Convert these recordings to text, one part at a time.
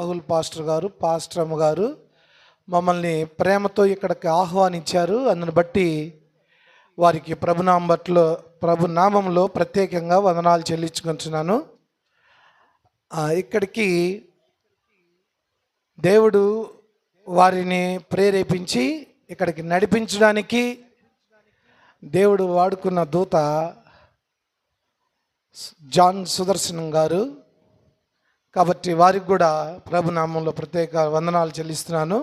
Rahul pastor గారు, pastor అమ్మ గారు మమ్మల్ని ప్రేమతో ఇక్కడికి ఆహ్వానించారు. అందుని బట్టి వారికి ప్రభు నామంలో ప్రత్యేకంగా వందనాలు చెల్లించుకుంటున్నాను. ఇక్కడికి దేవుడు వారిని ప్రేరేపించి ఇక్కడికి నడిపించడానికి దేవుడు వాడుకున్న దూత జాన్ సుదర్శనం గారు. కాబట్టి వారికి కూడా ప్రభునామంలో ప్రత్యేక వందనాలు చెల్లిస్తున్నాను.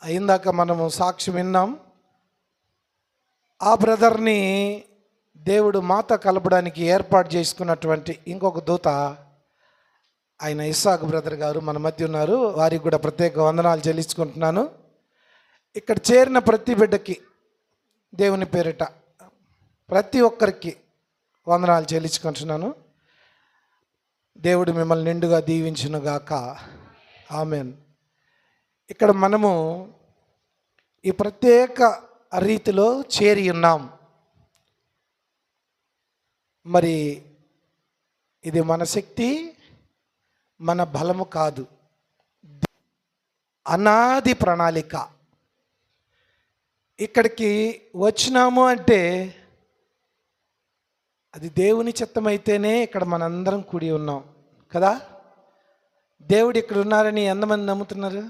ఇందాక మనము సాక్ష్యం విన్నాం. ఆ బ్రదర్ని దేవుడు మాతో కలపడానికి ఏర్పాటు చేసుకున్నటువంటి ఇంకొక దూత ఆయన ఇస్సాక్ బ్రదర్ గారు మన మధ్య ఉన్నారు. వారికి కూడా ప్రత్యేక వందనాలు చెల్లించుకుంటున్నాను. ఇక్కడ చేరిన ప్రతి బిడ్డకి దేవుని పేరిట ప్రతి ఒక్కరికి వందనాలు చెల్లించుకుంటున్నాను. దేవుడు మిమ్మల్ని నిండుగా దీవించునుగాక. ఆమెన్. ఇక్కడ మనము ఈ ప్రత్యేక రీతిలో చేరి ఉన్నాం. మరి ఇది మన శక్తి, మన బలము కాదు, అనాది ప్రణాళిక. ఇక్కడికి వచ్చినాము అంటే అది దేవుని చిత్తమైతేనే ఇక్కడ మనందరం కూడి ఉన్నాం కదా. దేవుడు ఇక్కడ ఉన్నారని ఎంతమంది నమ్ముతున్నారు?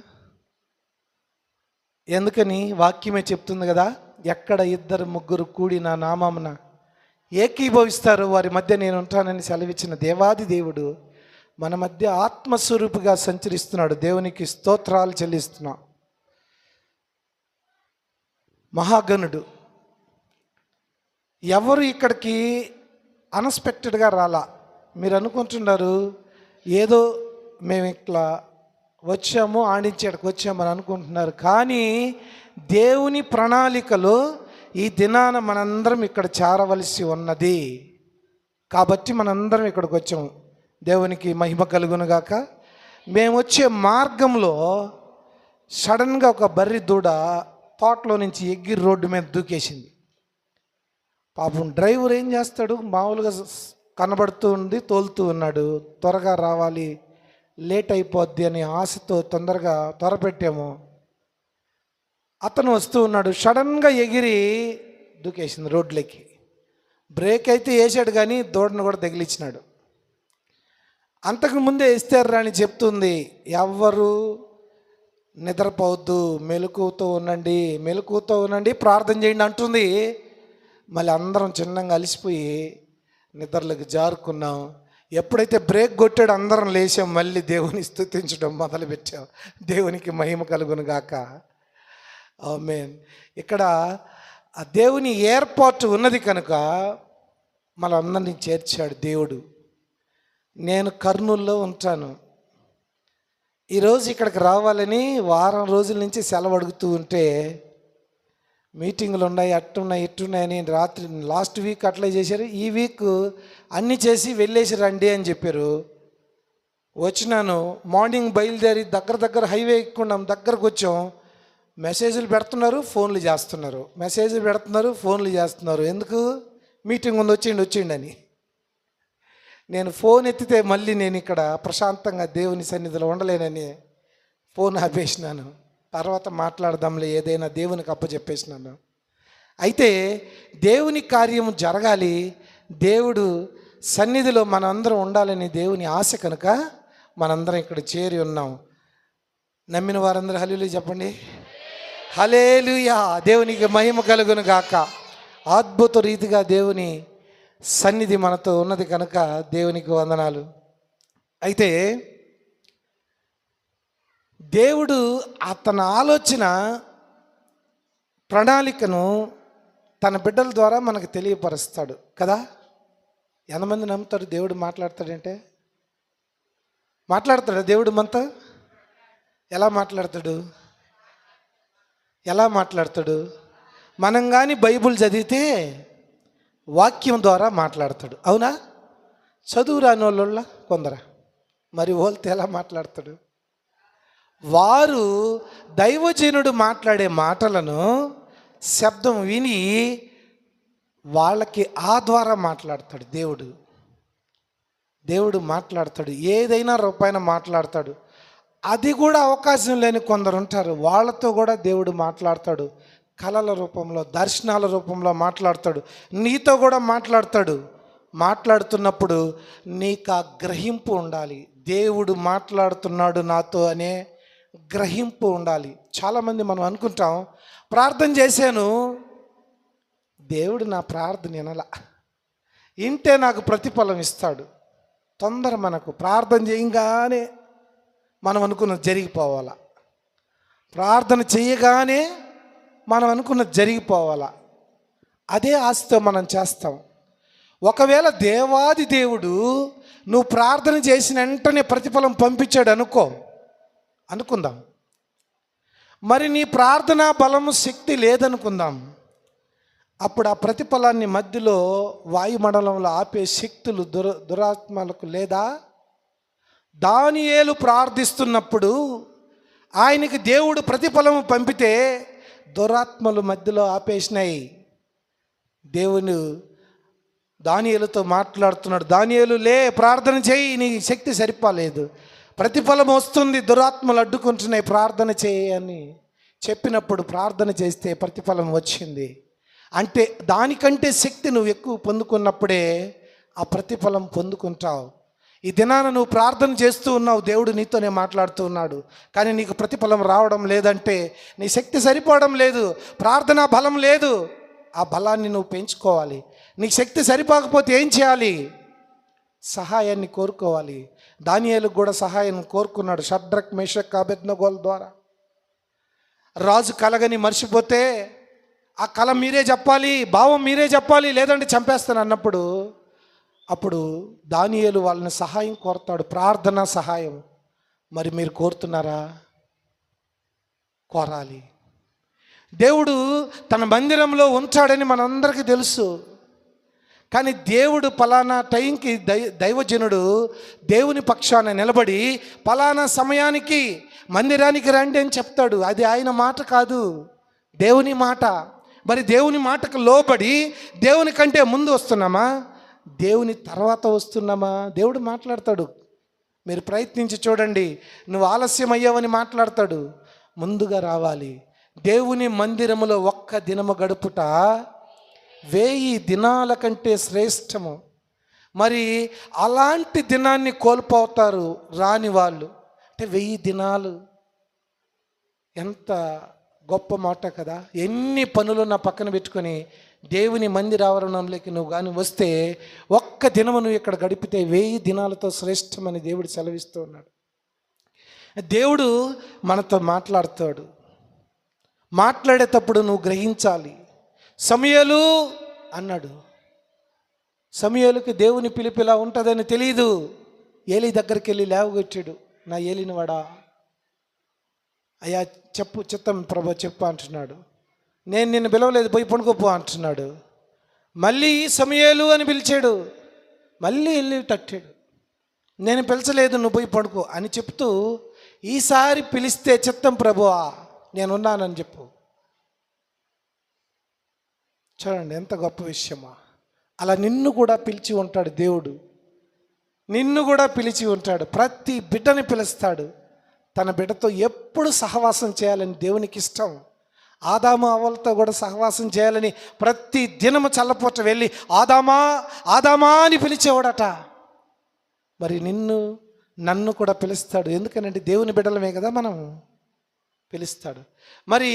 ఎందుకని వాక్యమే చెప్తుంది కదా, ఎక్కడ ఇద్దరు ముగ్గురు కూడి నా నామమున ఏకీభవిస్తారు వారి మధ్య నేను ఉంటానని సెలవిచ్చిన దేవాది దేవుడు మన మధ్య ఆత్మస్వరూపిగా సంచరిస్తున్నాడు. దేవునికి స్తోత్రాలు చెల్లిస్తున్నాం. మహాగణుడు. ఎవరు ఇక్కడికి అన్ఎక్స్పెక్టెడ్గా రాలా. మీరు అనుకుంటున్నారు ఏదో మేము ఇట్లా వచ్చాము ఆడించేటకు వచ్చామని అనుకుంటున్నారు. కానీ దేవుని ప్రణాళికలో ఈ దినాన మనందరం ఇక్కడ చేరవలసి ఉన్నది. కాబట్టి మనందరం ఇక్కడికి వచ్చాము. దేవునికి మహిమ కలుగునుగాక. మేము వచ్చే మార్గంలో సడన్గా ఒక బర్రి దూడ తోటలో నుంచి ఎగిరి రోడ్డు మీద దూకేసింది. పాపం డ్రైవర్ ఏం చేస్తాడు, మామూలుగా కనబడుతూ ఉంది, తోలుతూ ఉన్నాడు. త్వరగా రావాలి, లేట్ అయిపోద్ది అని ఆశతో తొందరగా త్వరపెట్టాము. అతను వస్తూ ఉన్నాడు, సడన్గా ఎగిరి దూకేసింది రోడ్లకి. బ్రేక్ అయితే వేసాడు కానీ దూడను కూడా తగిలించినాడు. అంతకు ముందే ఇస్తారా అని చెప్తుంది, ఎవ్వరు నిద్రపోవద్దు, మెలకువతో ఉండండి, ప్రార్థన చేయండి అంటుంది. మళ్ళీ అందరం చిన్నగా అలసిపోయి నిద్రలకు జారుకున్నాం. ఎప్పుడైతే బ్రేక్ కొట్టాడు అందరం లేచాం, మళ్ళీ దేవుని స్తుతించడం మొదలుపెట్టాం. దేవునికి మహిమ కలుగును గాక. ఆమేన్. ఇక్కడ ఆ దేవుని ఏర్పాటు ఉన్నది కనుక మనందరినీ చేర్చాడు దేవుడు. నేను కర్నూలులో ఉంటాను. ఈరోజు ఇక్కడికి రావాలని వారం రోజుల నుంచి సెలవు అడుగుతూ ఉంటే మీటింగులు ఉన్నాయి, అట్టున్నాయి ఇట్టున్నాయని లాస్ట్ వీక్ అట్లా చేశారు. ఈ వీక్ అన్నీ చేసి వెళ్ళేసి రండి అని చెప్పారు. వచ్చినాను. మార్నింగ్ బయలుదేరి దగ్గర హైవే ఎక్కున్నాం. దగ్గరకు వచ్చాం. మెసేజ్లు పెడుతున్నారు, ఫోన్లు చేస్తున్నారు. ఎందుకు? మీటింగ్ ఉంది, వచ్చిండి అని. నేను ఫోన్ ఎత్తితే మళ్ళీ నేను ఇక్కడ ప్రశాంతంగా దేవుని సన్నిధిలో ఉండలేనని ఫోన్ ఆపేసినాను. తర్వాత మాట్లాడదాంలే, ఏదైనా దేవునికి అప్పచెప్పేసినాను. అయితే దేవుని కార్యం జరగాలి, దేవుడు సన్నిధిలో మనందరం ఉండాలని దేవుని ఆశ కనుక మనందరం ఇక్కడ చేరి ఉన్నాం. నమ్మిన వారందరూ హల్లెలూయా చెప్పండి. హల్లెలూయా. దేవునికి మహిమ కలుగును గాక. అద్భుత రీతిగా దేవుని సన్నిధి మనతో ఉన్నది కనుక దేవునికి వందనాలు. అయితే దేవుడు తన ఆలోచన ప్రణాళికను తన బిడ్డల ద్వారా మనకు తెలియపరుస్తాడు కదా. ఎంతమంది నమ్ముతారు దేవుడు మాట్లాడతాడంటే? మాట్లాడతాడు దేవుడు మనతో. ఎలా మాట్లాడతాడు? మనం కానీ బైబుల్ చదివితే వాక్యం ద్వారా మాట్లాడతాడు. అవునా? చదువు రాని వాళ్ళ కొందరా, మరి వాళ్ళతో ఎలా మాట్లాడతాడు? వారు దైవజనుడు మాట్లాడే మాటలను శబ్దం విని వాళ్ళకి ఆ ద్వారా మాట్లాడతాడు దేవుడు మాట్లాడతాడు. ఏదైనా రూపాయన మాట్లాడతాడు. అది కూడా అవకాశం లేని కొందరు ఉంటారు. వాళ్ళతో కూడా దేవుడు మాట్లాడతాడు. కళల రూపంలో, దర్శనాల రూపంలో మాట్లాడతాడు. నీతో కూడా మాట్లాడతాడు. మాట్లాడుతున్నప్పుడు నీకు ఆ గ్రహింపు ఉండాలి. దేవుడు మాట్లాడుతున్నాడు నాతో అనే గ్రహింపు ఉండాలి. చాలామంది మనం అనుకుంటాం, ప్రార్థన చేశాను, దేవుడు నా ప్రార్థన వినలా, వింటే నాకు ప్రతిఫలం ఇస్తాడు. తొందర మనకు ప్రార్థన చేయగానే మనం అనుకున్నది జరిగిపోవాలా, ప్రార్థన చేయగానే మనం అనుకున్నది జరిగిపోవాలా. అదే ఆశతో మనం చేస్తాం. ఒకవేళ దేవాది దేవుడు నువ్వు ప్రార్థన చేసిన వెంటనే ప్రతిఫలం పంపించాడు అనుకుందాం. మరి నీ ప్రార్థనా బలము శక్తి లేదనుకుందాం. అప్పుడు ఆ ప్రతిఫలాన్ని మధ్యలో వాయుమండలంలో ఆపే శక్తులు దురాత్మలకు లేదా? దానియేలు ప్రార్థిస్తున్నప్పుడు ఆయనకి దేవుడు ప్రతిఫలము పంపితే దురాత్మలు మధ్యలో ఆపేసినాయి. దేవుని దానియేలుతో మాట్లాడుతున్నాడు, దానియేలు లే, ప్రార్థన చేయి, నీ శక్తి సరిపోలేదు, ప్రతిఫలం వస్తుంది, దురాత్మలు అడ్డుకుంటున్నాయి, ప్రార్థన చేయి అని చెప్పినప్పుడు ప్రార్థన చేస్తే ప్రతిఫలం వచ్చింది. అంటే దానికంటే శక్తి నువ్వు ఎక్కువ పొందుకున్నప్పుడే ఆ ప్రతిఫలం పొందుకుంటావు. ఈ దినాన నువ్వు ప్రార్థన చేస్తూ ఉన్నావు, దేవుడు నీతోనే మాట్లాడుతూ ఉన్నాడు, కానీ నీకు ప్రతిఫలం రావడం లేదంటే నీ శక్తి సరిపోవడం లేదు, ప్రార్థనా బలం లేదు. ఆ బలాన్ని నువ్వు పెంచుకోవాలి. నీకు శక్తి సరిపోకపోతే ఏం చేయాలి? సహాయాన్ని కోరుకోవాలి. దానియేలుకు కూడా సహాయం కోరుకున్నాడు. షడ్రక్, మేషక్, అబేద్నెగోల ద్వారా. రాజు కలగని మర్చిపోతే ఆ కళ మీరే చెప్పాలి, భావం మీరే చెప్పాలి, లేదంటే చంపేస్తాను అన్నప్పుడు అప్పుడు దానియేలు వాళ్ళని సహాయం కోరుతాడు, ప్రార్థనా సహాయం. మరి మీరు కోరుతున్నారా? కోరాలి. దేవుడు తన మందిరంలో ఉంచాడని మనందరికీ తెలుసు. కానీ దేవుడు పలానా టైంకి దైవజనుడు దేవుని పక్షాన నిలబడి పలానా సమయానికి మందిరానికి రండి అని చెప్తాడు. అది ఆయన మాట కాదు, దేవుని మాట. మరి దేవుని మాటకు లోబడి దేవుని కంటే ముందు వస్తున్నామా, దేవుని తర్వాత వస్తున్నామా? దేవుడు మాట్లాడతాడు. మీరు ప్రయత్నించి చూడండి. నువ్వు ఆలస్యం అయ్యావని మాట్లాడతాడు. ముందుగా రావాలి. దేవుని మందిరములో ఒక్క దినము గడుపుట 1000 దినాల కంటే శ్రేష్టము. మరి అలాంటి దినాన్ని కోల్పోతారు రాని వాళ్ళు. అంటే 1000 దినాలు ఎంత గొప్ప మాట కదా. ఎన్ని పనులు నా పక్కన పెట్టుకొని దేవుని మందిర ఆవరణంలోకి నువ్వు కానీ వస్తే ఒక్క దినము నువ్వు ఇక్కడ గడిపితే 1000 దినాలతో శ్రేష్టమని దేవుడు సెలవిస్తూ ఉన్నాడు. దేవుడు మనతో మాట్లాడతాడు. మాట్లాడేటప్పుడు నువ్వు గ్రహించాలి. సమూయేలు అన్నాడు. సమూయేలుకి దేవుని పిలుపు ఇలా ఉంటుందని తెలియదు. ఏలి దగ్గరికి వెళ్ళి లేవగొట్టాడు, నా ఏలినవాడా, అయ్యా చెప్పు, చిత్తం ప్రభు చెప్పు అంటున్నాడు. నేను నిన్ను పిలవలేదు, పోయి పడుకోపో అంటున్నాడు. మళ్ళీ సమూయేలు అని పిలిచాడు, మళ్ళీ వెళ్ళి తట్టాడు, నేను పిలిచలేదు, నువ్వు పోయి పడుకో అని చెప్తూ ఈసారి పిలిస్తే చిత్తం ప్రభువా నేనున్నానని చెప్పు. చూడండి ఎంత గొప్ప విషయమా. అలా నిన్ను కూడా పిలిచి ఉంటాడు దేవుడు, నిన్ను కూడా పిలిచి ఉంటాడు. ప్రతి బిడ్డని పిలుస్తాడు. తన బిడ్డతో ఎప్పుడు సహవాసం చేయాలని దేవునికి ఇష్టం. ఆదాము అవ్వలతో కూడా సహవాసం చేయాలని ప్రతి దినము చల్లపూట వెళ్ళి ఆదామా ఆదామా అని పిలిచేవాడట. మరి నన్ను కూడా పిలుస్తాడు. ఎందుకనంటే దేవుని బిడ్డలమే కదా మనం, పిలుస్తాడు. మరి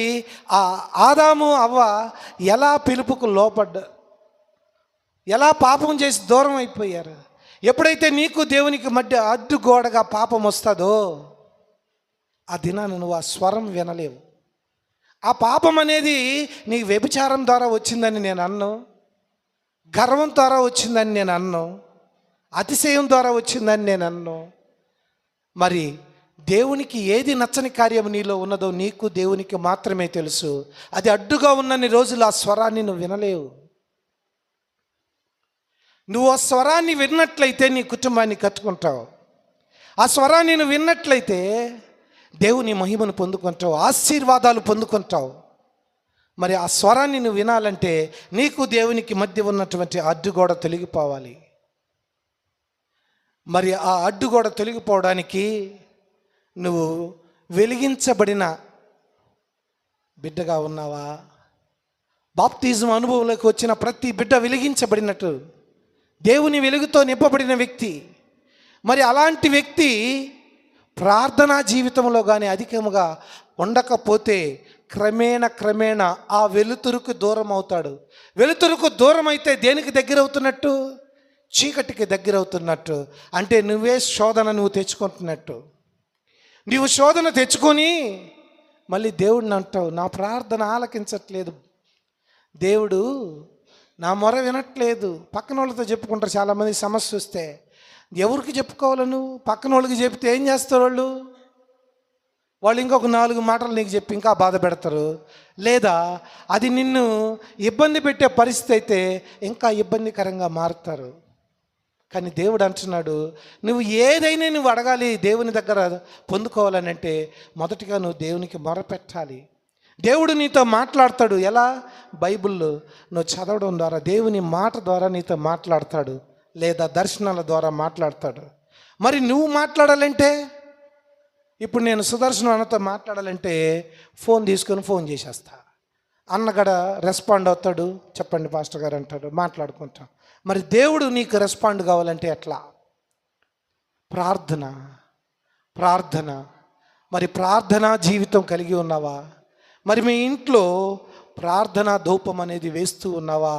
ఆ ఆదాము అవ్వ ఎలా పిలుపుకు లోపడ్డారు, ఎలా పాపం చేసి దూరం అయిపోయారు. ఎప్పుడైతే నీకు దేవునికి మధ్య అడ్డుగోడగా పాపం వస్తుందో ఆ దినాన నువ్వు ఆ స్వరం వినలేవు. ఆ పాపం అనేది నీకు వ్యభిచారం ద్వారా వచ్చిందని నేను అన్ను, గర్వం ద్వారా వచ్చిందని నేను అన్ను, అతిశయం ద్వారా వచ్చిందని నేను అన్ను. మరి దేవునికి ఏది నచ్చని కార్యం నీలో ఉన్నదో నీకు దేవునికి మాత్రమే తెలుసు. అది అడ్డుగా ఉన్నన్ని రోజులు ఆ స్వరాన్ని నువ్వు వినలేవు. నువ్వు ఆ స్వరాన్ని విన్నట్లయితే నీ కుటుంబాన్ని కట్టుకుంటావు. ఆ స్వరాన్ని నువ్వు విన్నట్లయితే దేవుని మహిమను పొందుకుంటావు, ఆశీర్వాదాలు పొందుకుంటావు. మరి ఆ స్వరాన్ని నువ్వు వినాలంటే నీకు దేవునికి మధ్య ఉన్నటువంటి అడ్డుగోడ తొలగిపోవాలి. మరి ఆ అడ్డుగోడ తొలగిపోవడానికి నువ్వు వెలిగించబడిన బిడ్డగా ఉన్నావా? బాప్తిజం అనుభవంలోకి వచ్చిన ప్రతి బిడ్డ వెలిగించబడినట్టు దేవుని వెలుగుతో నింపబడిన వ్యక్తి. మరి అలాంటి వ్యక్తి ప్రార్థనా జీవితంలో కానీ అధికముగా ఉండకపోతే క్రమేణా ఆ వెలుతురుకు దూరం అవుతాడు. వెలుతురుకు దూరం అయితే దేనికి దగ్గర అవుతున్నట్టు? చీకటికి దగ్గర అవుతున్నట్టు. అంటే నువ్వే శోధన నువ్వు తెచ్చుకుంటున్నట్టు. నీవు శోధన తెచ్చుకొని మళ్ళీ దేవుడిని అంటావు, నా ప్రార్థన ఆలకించట్లేదు, దేవుడు నా మొర వినట్లేదు. పక్కన వాళ్ళతో చెప్పుకుంటారు చాలామంది సమస్య వస్తే. ఎవరికి చెప్పుకోవాలి నువ్వు? పక్కన వాళ్ళకి చెప్తే ఏం చేస్తారు వాళ్ళు ఇంకొక 4 మాటలు నీకు చెప్పి ఇంకా బాధ పెడతారు. లేదా అది నిన్ను ఇబ్బంది పెట్టే పరిస్థితి అయితే ఇంకా ఇబ్బందికరంగా మారుతారు. కానీ దేవుడు అంటున్నాడు, నువ్వు ఏదైనా నువ్వు అడగాలి దేవుని దగ్గర పొందుకోవాలని అంటే మొదటిగా నువ్వు దేవునికి మొరపెట్టాలి. దేవుడు నీతో మాట్లాడతాడు. ఎలా? బైబిల్లో నువ్వు చదవడం ద్వారా, దేవుని మాట ద్వారా నీతో మాట్లాడతాడు, లేదా దర్శనాల ద్వారా మాట్లాడతాడు. మరి నువ్వు మాట్లాడాలంటే, ఇప్పుడు నేను సుదర్శనం అన్నతో మాట్లాడాలంటే ఫోన్ తీసుకొని ఫోన్ చేసేస్తా, అన్నగడ రెస్పాండ్ అవుతాడు, చెప్పండి పాస్టర్ గారు అంటాడు, మాట్లాడుకుంటాం. మరి దేవుడు నీకు రెస్పాండ్ కావాలంటే ఎట్లా? ప్రార్థన. మరి ప్రార్థనా జీవితం కలిగి ఉన్నావా? మరి మీ ఇంట్లో ప్రార్థనా ధూపం అనేది వేస్తూ ఉన్నావా?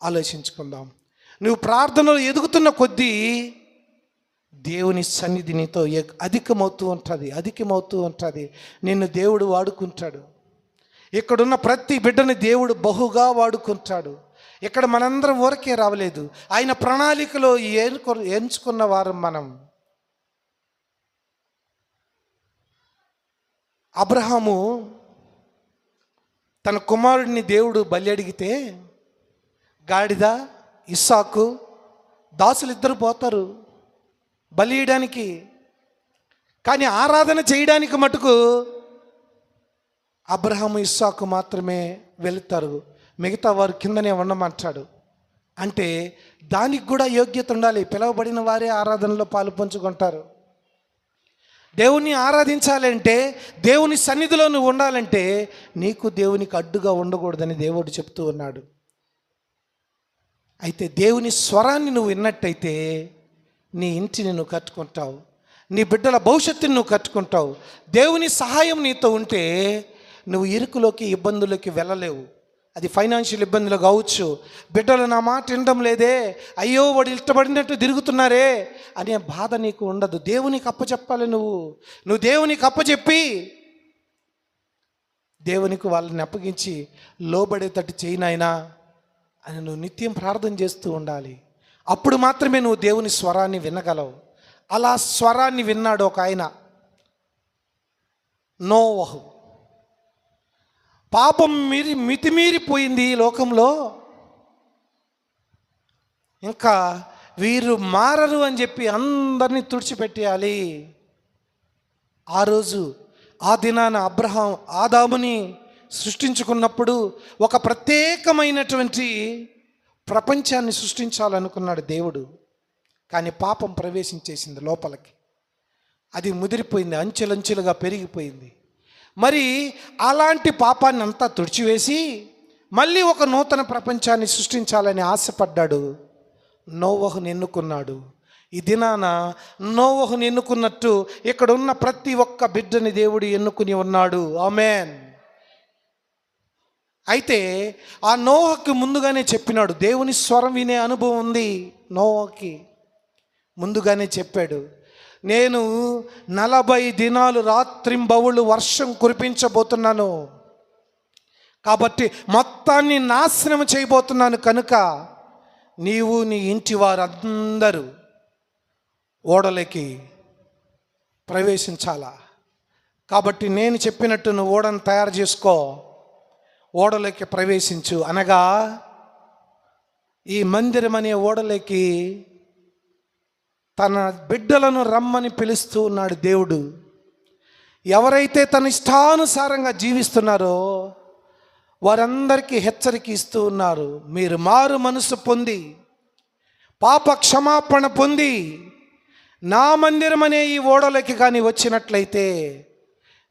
ఆలోచించుకుందాం. నువ్వు ప్రార్థనలో ఎదుగుతున్న కొద్దీ దేవుని సన్నిధి నీతో అధికమవుతూ ఉంటుంది. నిన్ను దేవుడు వాడుకుంటాడు. ఇక్కడున్న ప్రతి బిడ్డని దేవుడు బహుగా వాడుకుంటాడు. ఇక్కడ మనందరం ఊరకే రావలేదు. ఆయన ప్రణాళికలో ఎంచుకున్న వారు మనం. అబ్రహాము తన కుమారుడిని దేవుడు బలి అడిగితే గాడిద, ఇస్సాకు, దాసులు ఇద్దరు పోతారు బలి ఇయడానికి. కానీ ఆరాధన చేయడానికి మటుకు అబ్రహాము, ఇస్సాకు మాత్రమే వెళుతారు. మిగతా వారు కిందనే ఉండమంటాడు. అంటే దానికి కూడా యోగ్యత ఉండాలి. పిలువబడిన వారే ఆరాధనలో పాలు పంచుకుంటారు. దేవుణ్ణి ఆరాధించాలంటే, దేవుని సన్నిధిలో నువ్వు ఉండాలంటే నీకు దేవునికి అడ్డుగా ఉండకూడదని దేవుడు చెప్తూ ఉన్నాడు. అయితే దేవుని స్వరాన్ని నువ్వు విన్నట్టయితే నీ ఇంటిని నువ్వు కట్టుకుంటావు, నీ బిడ్డల భవిష్యత్తుని నువ్వు కట్టుకుంటావు. దేవుని సహాయం నీతో ఉంటే నువ్వు ఇరుకులోకి, ఇబ్బందులకి వెళ్ళలేవు. అది ఫైనాన్షియల్ ఇబ్బందులు కావచ్చు, బిడ్డలు నా మాట వినడం లేదే, అయ్యో వాడు ఇష్టపడినట్టు తిరుగుతున్నారే అనే బాధ నీకు ఉండదు. దేవునికి అప్పచెప్పాలి. నువ్వు దేవునికి అప్పచెప్పి దేవునికి వాళ్ళని అప్పగించి లోబడేటట్టు చేయనాయనా అని నువ్వు నిత్యం ప్రార్థన చేస్తూ ఉండాలి. అప్పుడు మాత్రమే నువ్వు దేవుని స్వరాన్ని వినగలవు. అలా స్వరాన్ని విన్నాడు ఒక ఆయన, నోవహు. పాపం మితిమీరిపోయింది ఈ లోకంలో, ఇంకా వీరు మారరు అని చెప్పి అందరినీ తుడిచిపెట్టేయాలి. ఆ రోజు ఆ దినాన అబ్రహాం ఆదాముని సృష్టించుకున్నప్పుడు ఒక ప్రత్యేకమైనటువంటి ప్రపంచాన్ని సృష్టించాలనుకున్నాడు దేవుడు. కానీ పాపం ప్రవేశించేసింది లోపలికి. అది ముదిరిపోయింది, అంచెలంచెలుగా పెరిగిపోయింది. మరి అలాంటి పాపాన్ని అంతా తుడిచివేసి మళ్ళీ ఒక నూతన ప్రపంచాన్ని సృష్టించాలని ఆశపడ్డాడు. నోవహుని ఎన్నుకున్నాడు. ఈ దినాన నోవహుని ఎన్నుకున్నట్టు ఇక్కడ ఉన్న ప్రతి ఒక్క బిడ్డని దేవుడు ఎన్నుకుని ఉన్నాడు. ఆమేన్. అయితే ఆ నోవహుకి ముందుగానే చెప్పినాడు. దేవుని స్వరం వినే అనుభవం ఉంది నోవహుకి. ముందుగానే చెప్పాడు, నేను 40 దినాలు రాత్రింబవళ్ళు వర్షం కురిపించబోతున్నాను, కాబట్టి మొత్తాన్ని నాశనం చేయబోతున్నాను, కనుక నీవు నీ ఇంటి వారందరూ ఓడలోకి ప్రవేశించాలా. కాబట్టి నేను చెప్పినట్టు నువ్వు ఓడను తయారు చేసుకో, ఓడలోకి ప్రవేశించు అనగా ఈ మందిరం అనే ఓడలోకి తన బిడ్డలను రమ్మని పిలుస్తూ ఉన్నాడు దేవుడు. ఎవరైతే తన ఇష్టానుసారంగా జీవిస్తున్నారో వారందరికీ హెచ్చరిక ఇస్తూ ఉన్నారు. మీరు మారు మనసు పొంది పాప క్షమాపణ పొంది నా మందిరం అనే ఈ ఓడలోకి కానీ వచ్చినట్లయితే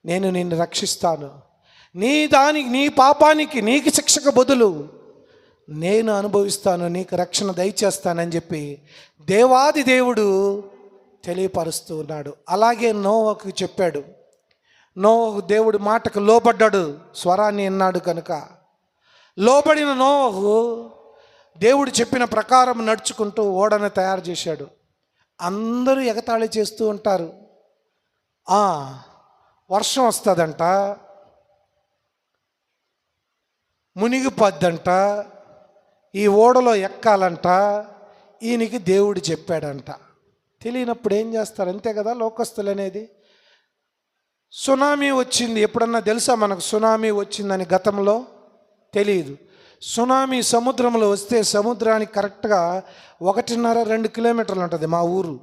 నేను నిన్ను రక్షిస్తాను. నీ పాపానికి నీకు శిక్షకు బదులు నేను అనుభవిస్తాను, నీకు రక్షణ దయచేస్తానని చెప్పి దేవాది దేవుడు తెలియపరుస్తూ ఉన్నాడు. అలాగే నోవకు చెప్పాడు. నోవహు దేవుడి మాటకు లోబడ్డాడు, స్వరాన్ని విన్నాడు కనుక. లోబడిన నోవహు దేవుడు చెప్పిన ప్రకారం నడుచుకుంటూ ఓడను తయారు చేశాడు. అందరూ ఎగతాళి చేస్తూ ఉంటారు. వర్షం వస్తుందంట, మునిగిపోద్దంట, ఈ ఓడలో ఎక్కాలంట, ఈయనకి దేవుడు చెప్పాడంట. తెలియనప్పుడు ఏం చేస్తారు? అంతే కదా లోకస్తులు అనేది. సునామీ వచ్చింది, ఎప్పుడన్నా తెలుసా మనకు సునామీ వచ్చిందని? గతంలో తెలియదు. సునామీ సముద్రంలో వస్తే సముద్రానికి కరెక్ట్గా 1.5-2 కిలోమీటర్లు ఉంటుంది మా ఊరు.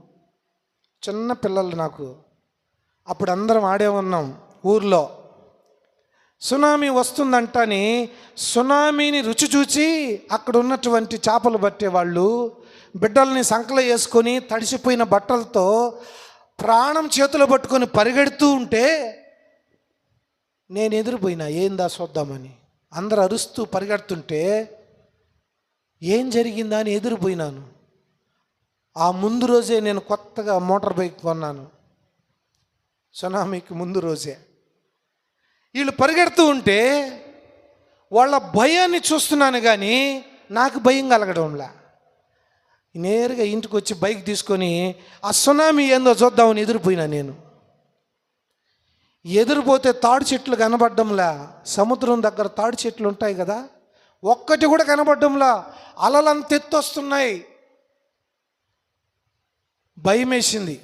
చిన్న పిల్లలు నాకు, అప్పుడు అందరం ఆడే ఉన్నాం ఊర్లో. సునామీ వస్తుందంటని సునామీని రుచి చూచి అక్కడ ఉన్నటువంటి చేపలు పట్టేవాళ్ళు బిడ్డల్ని సంకలో వేసుకొని తడిసిపోయిన బట్టలతో ప్రాణం చేతిలో పట్టుకొని పరిగెడుతూ ఉంటే నేను ఎదురుపోయినా ఏందా చూద్దామని. అందరు అరుస్తూ పరిగెడుతుంటే ఏం జరిగిందా అని ఎదురుపోయినాను. ఆ ముందు రోజే నేను కొత్తగా మోటార్ బైక్ కొన్నాను, సునామీకి ముందు రోజే. వీళ్ళు పరిగెడుతూ ఉంటే వాళ్ళ భయాన్ని చూస్తున్నాను కానీ నాకు భయం కలగడంలా. నేరుగా ఇంటికి వచ్చి బైక్ తీసుకొని ఆ సునామీ ఏందో చూద్దామని ఎదురుపోయినా. నేను ఎదురుపోతే తాడు చెట్లు కనబడ్డంలా. సముద్రం దగ్గర తాడు చెట్లు ఉంటాయి కదా, ఒక్కటి కూడా కనబడ్డంలా. అలలంత ఎత్తొస్తున్నాయి. భయం వేసింది.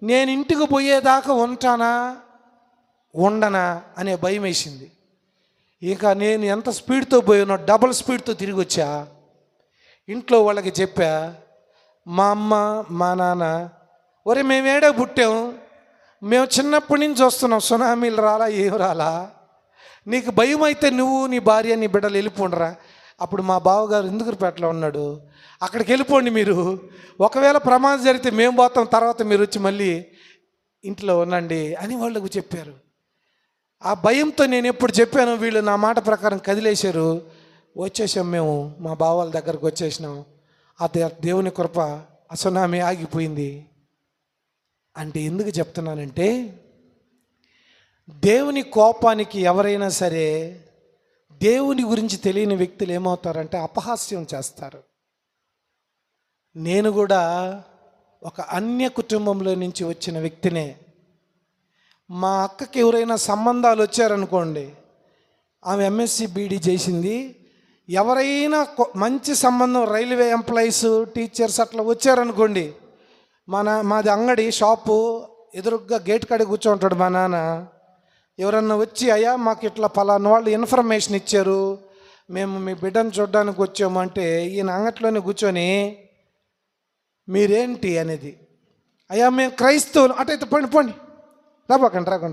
నేను ఇంటికి పోయేదాకా ఉంటానా ఉండనా అనే భయం వేసింది. ఇక నేను ఎంత స్పీడ్తో పోయానో డబుల్ స్పీడ్తో తిరిగి వచ్చా. ఇంట్లో వాళ్ళకి చెప్పా. మా అమ్మ మా నాన్న, ఒరే మేము ఏడే పుట్టాం, మేము చిన్నప్పటి నుంచి వస్తున్నాం, సునామీలు రాలా ఏం రాలా, నీకు భయం అయితే నువ్వు నీ భార్య నీ బిడ్డలు వెళ్ళిపోండిరా. అప్పుడు మా బావగారు ఇందుకుపేటలో ఉన్నాడు, అక్కడికి వెళ్ళిపోండి మీరు, ఒకవేళ ప్రమాదం జరిగితే మేము పోతాం, తర్వాత మీరు వచ్చి మళ్ళీ ఇంట్లో ఉండండి అని వాళ్ళకు చెప్పారు. ఆ భయంతో నేను ఎప్పుడు చెప్పాను వీళ్ళు నా మాట ప్రకారం కదిలేశారు. వచ్చేసాం మేము, మా బావాల దగ్గరకు వచ్చేసినాం. ఆ దేవుని కృప, ఆ సునామీ ఆగిపోయింది. అంటే ఎందుకు చెప్తున్నానంటే, దేవుని కోపానికి ఎవరైనా సరే దేవుని గురించి తెలియని వ్యక్తులు ఏమవుతారంటే అపహాస్యం చేస్తారు. నేను కూడా ఒక అన్య కుటుంబంలో నుంచి వచ్చిన వ్యక్తినే. మా అక్కకి ఎవరైనా సంబంధాలు వచ్చారనుకోండి, ఆమె ఎంఎస్సి బీడీ చేసింది, ఎవరైనా మంచి సంబంధం రైల్వే ఎంప్లాయీస్ టీచర్స్ అట్లా వచ్చారనుకోండి, మాది అంగడి షాపు ఎదురుగ్గా గేట్ కాడ కూర్చోంటాడు మా నాన్న. ఎవరన్నా వచ్చి అయ్యా మాకు ఇట్లా పలానా వాళ్ళు ఇన్ఫర్మేషన్ ఇచ్చారు, మేము మీ బిడ్డను చూడడానికి వచ్చాము అంటే ఈయన అంగట్లోనే కూర్చొని మీరేంటి అనేది, అయ్యా మేము క్రైస్తవులు, అటైతే పోండి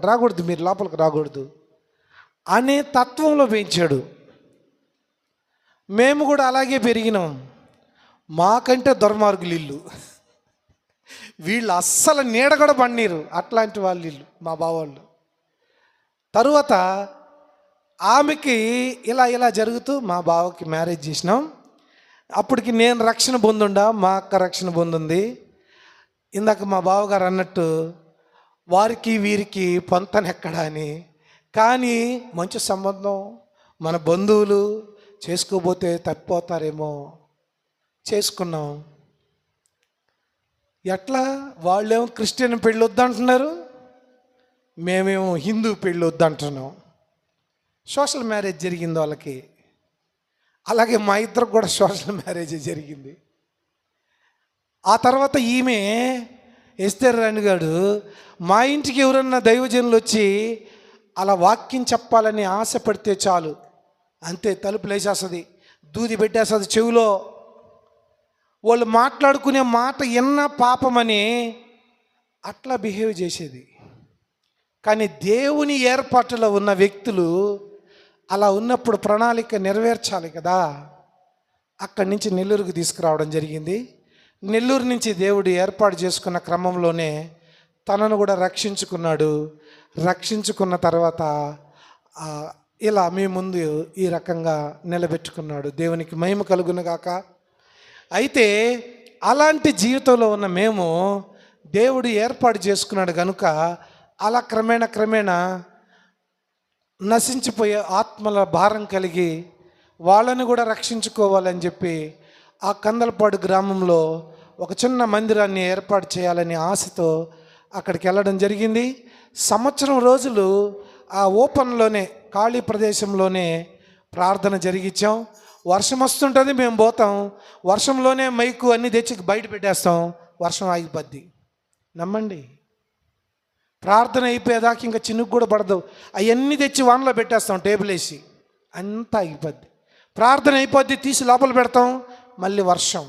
రాకూడదు, మీరు లోపలికి రాకూడదు అనే తత్వంలో పెంచాడు. మేము కూడా అలాగే పెరిగినాం. మాకంటే దుర్మార్గులు ఇల్లు, వీళ్ళు అస్సలు నీడ కూడా పన్నీరు, అట్లాంటి వాళ్ళు ఇల్లు మా బావాళ్ళు. తరువాత ఆమెకి ఇలా జరుగుతూ మా బావకి మ్యారేజ్ చేసినాం. అప్పటికి నేను రక్షణ పొందుండా, మా అక్క రక్షణ పొందుంది. ఇందాక మా బావగారు అన్నట్టు వారికి వీరికి పొంతనెక్కడా అని. కానీ మంచి సంబంధం, మన బంధువులు, చేసుకోబోతే తప్పిపోతారేమో, చేసుకున్నాం. ఎట్లా? వాళ్ళేమో క్రిస్టియన్ పెళ్ళి వద్దంటున్నారు, మేమేమో హిందూ పెళ్ళి వద్దంటున్నాం. సోషల్ మ్యారేజ్ జరిగింది వాళ్ళకి. అలాగే మా ఇద్దరికి కూడా సోషల్ మ్యారేజ్ జరిగింది. ఆ తర్వాత ఈమె ఎస్తేర్ రాణి గారు మా ఇంటికి ఎవరన్నా దైవజనులు వచ్చి అలా వాక్యం చెప్పాలని ఆశపడితే చాలు, అంతే తలుపులు వేసేస్తుంది, దూది పెట్టేస్తుంది చెవిలో. వాళ్ళు మాట్లాడుకునే మాట ఎన్న పాపమని అట్లా బిహేవ్ చేసేది. కానీ దేవుని ఏర్పాటులో ఉన్న వ్యక్తులు అలా ఉన్నప్పుడు ప్రణాళిక నెరవేర్చాలి కదా. అక్కడి నుంచి నెల్లూరుకు తీసుకురావడం జరిగింది. నెల్లూరు నుంచి దేవుడు ఏర్పాటు చేసుకున్న క్రమంలోనే తనను కూడా రక్షించుకున్నాడు. రక్షించుకున్న తర్వాత ఇలా మీ ముందు ఈ రకంగా నిలబెట్టుకున్నాడు. దేవునికి మహిమ కలుగునుగాక. అయితే అలాంటి జీవితంలో ఉన్న మేము దేవుడు ఏర్పాటు చేసుకున్నాడు కనుక అలా క్రమేణా నశించిపోయే ఆత్మల భారం కలిగి వాళ్ళని కూడా రక్షించుకోవాలని చెప్పి ఆ కందలపాడు గ్రామంలో ఒక చిన్న మందిరాన్ని ఏర్పాటు చేయాలని ఆశతో అక్కడికి వెళ్ళడం జరిగింది. సంవత్సరం రోజులు ఆ ఓపెన్లోనే, ఖాళీ ప్రదేశంలోనే ప్రార్థన జరిగించాం. వర్షం వస్తుంటుంది, మేము పోతాం, వర్షంలోనే మైకు అన్నీ తెచ్చి బయట పెట్టేస్తాం, వర్షం ఆగిపోద్ది. నమ్మండి, ప్రార్థన అయిపోయేదాకా ఇంకా చినుకు కూడా పడదు. అవన్నీ తెచ్చి వానలో పెట్టేస్తాం, టేబుల్ వేసి, అంతా ఆగిపోద్ది. ప్రార్థన అయిపోద్ది, తీసి లోపల పెడతాం, మళ్ళీ వర్షం,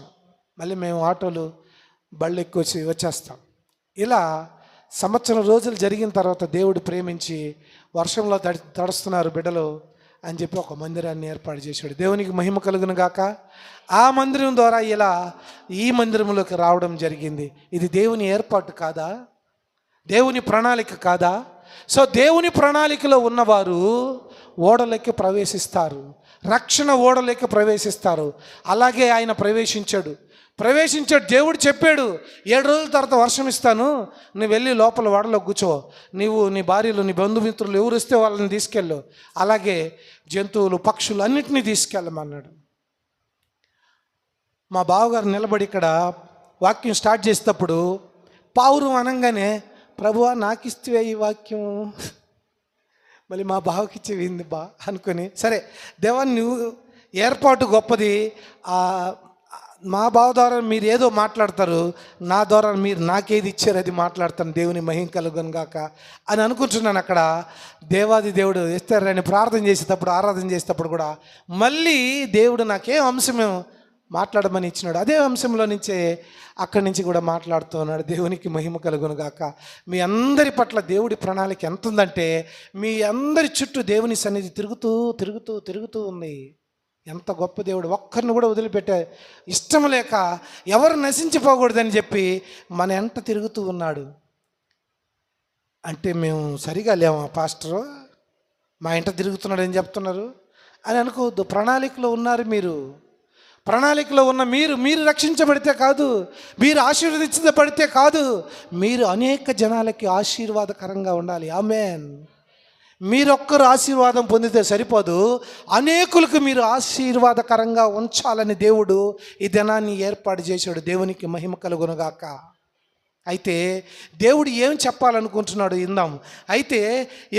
మళ్ళీ మేము ఆటోలు బళ్ళు ఎక్కువ వచ్చేస్తాం. ఇలా సంవత్సరం రోజులు జరిగిన తర్వాత దేవుడు ప్రేమించి వర్షంలో తడుస్తున్నారు బిడ్డలు అని చెప్పి ఒక మందిరాన్ని ఏర్పాటు చేశాడు. దేవునికి మహిమ కలుగును గాక. ఆ మందిరం ద్వారా ఇలా ఈ మందిరంలోకి రావడం జరిగింది. ఇది దేవుని ఏర్పాటు కాదా? దేవుని ప్రణాళిక కాదా? సో దేవుని ప్రణాళికలో ఉన్నవారు ఓడలోకి ప్రవేశిస్తారు, రక్షణ ఓడలోకి ప్రవేశిస్తారు. అలాగే ఆయన ప్రవేశించాడు. దేవుడు చెప్పాడు, 7 రోజుల తర్వాత వర్షం ఇస్తాను, నువ్వు వెళ్ళి లోపల ఓడలో కూర్చో, నీవు, నీ భార్యలు, నీ బంధుమిత్రులు ఎవరు వస్తే వాళ్ళని తీసుకెళ్ళు, అలాగే జంతువులు, పక్షులు అన్నిటినీ తీసుకెళ్ళమన్నాడు. మా బావగారు నిలబడి ఇక్కడ వాక్యం స్టార్ట్ చేసేటప్పుడు పావురం అనగానే, ప్రభువా నాకు ఇస్తే ఈ వాక్యం, మళ్ళీ మా బావకి ఇచ్చేవింది బా అనుకొని, సరే దేవా నువ్వు ఏర్పాటు గొప్పది, మా బావ ద్వారా మీరు ఏదో మాట్లాడతారు, నా ద్వారా మీరు నాకేది ఇచ్చారు అది మాట్లాడతాను, దేవుని మహిమ కలుగును గాక అని అనుకుంటున్నాను. అక్కడ దేవాది దేవుడు ఎస్తేరని ప్రార్థన చేసేటప్పుడు, ఆరాధన చేసేటప్పుడు కూడా మళ్ళీ దేవుడు నాకే అంశమే మాట్లాడమని ఇచ్చినాడు. అదే అంశంలో నుంచే అక్కడి నుంచి కూడా మాట్లాడుతూ ఉన్నాడు. దేవునికి మహిమ కలుగును గాక. మీ అందరి పట్ల దేవుడి ప్రణాళిక ఎంత ఉందంటే, మీ అందరి చుట్టూ దేవుని సన్నిధి తిరుగుతూ ఉంది. ఎంత గొప్ప దేవుడు! ఒక్కరిని కూడా వదిలిపెట్టే ఇష్టం లేక, ఎవరు నశించిపోకూడదని చెప్పి మన ఎంట తిరుగుతూ ఉన్నాడు. అంటే మేము సరిగా లేమా పాస్టరు, మా ఇంట తిరుగుతున్నాడు అని చెప్తున్నారు అని అనుకోవద్దు. ప్రణాళికలో ఉన్నారు మీరు. ప్రణాళికలో ఉన్న మీరు రక్షించబడితే కాదు, మీరు ఆశీర్వదించబడితే కాదు, మీరు అనేక జనాలకి ఆశీర్వాదకరంగా ఉండాలి. ఆమేన్. మీరొక్కరు ఆశీర్వాదం పొందితే సరిపోదు, అనేకులకు మీరు ఆశీర్వాదకరంగా ఉంచాలని దేవుడు ఈ దినాన్ని ఏర్పాటు చేశాడు. దేవునికి మహిమ కలుగునుగాక. అయితే దేవుడు ఏం చెప్పాలనుకుంటున్నాడు ఇందాం. అయితే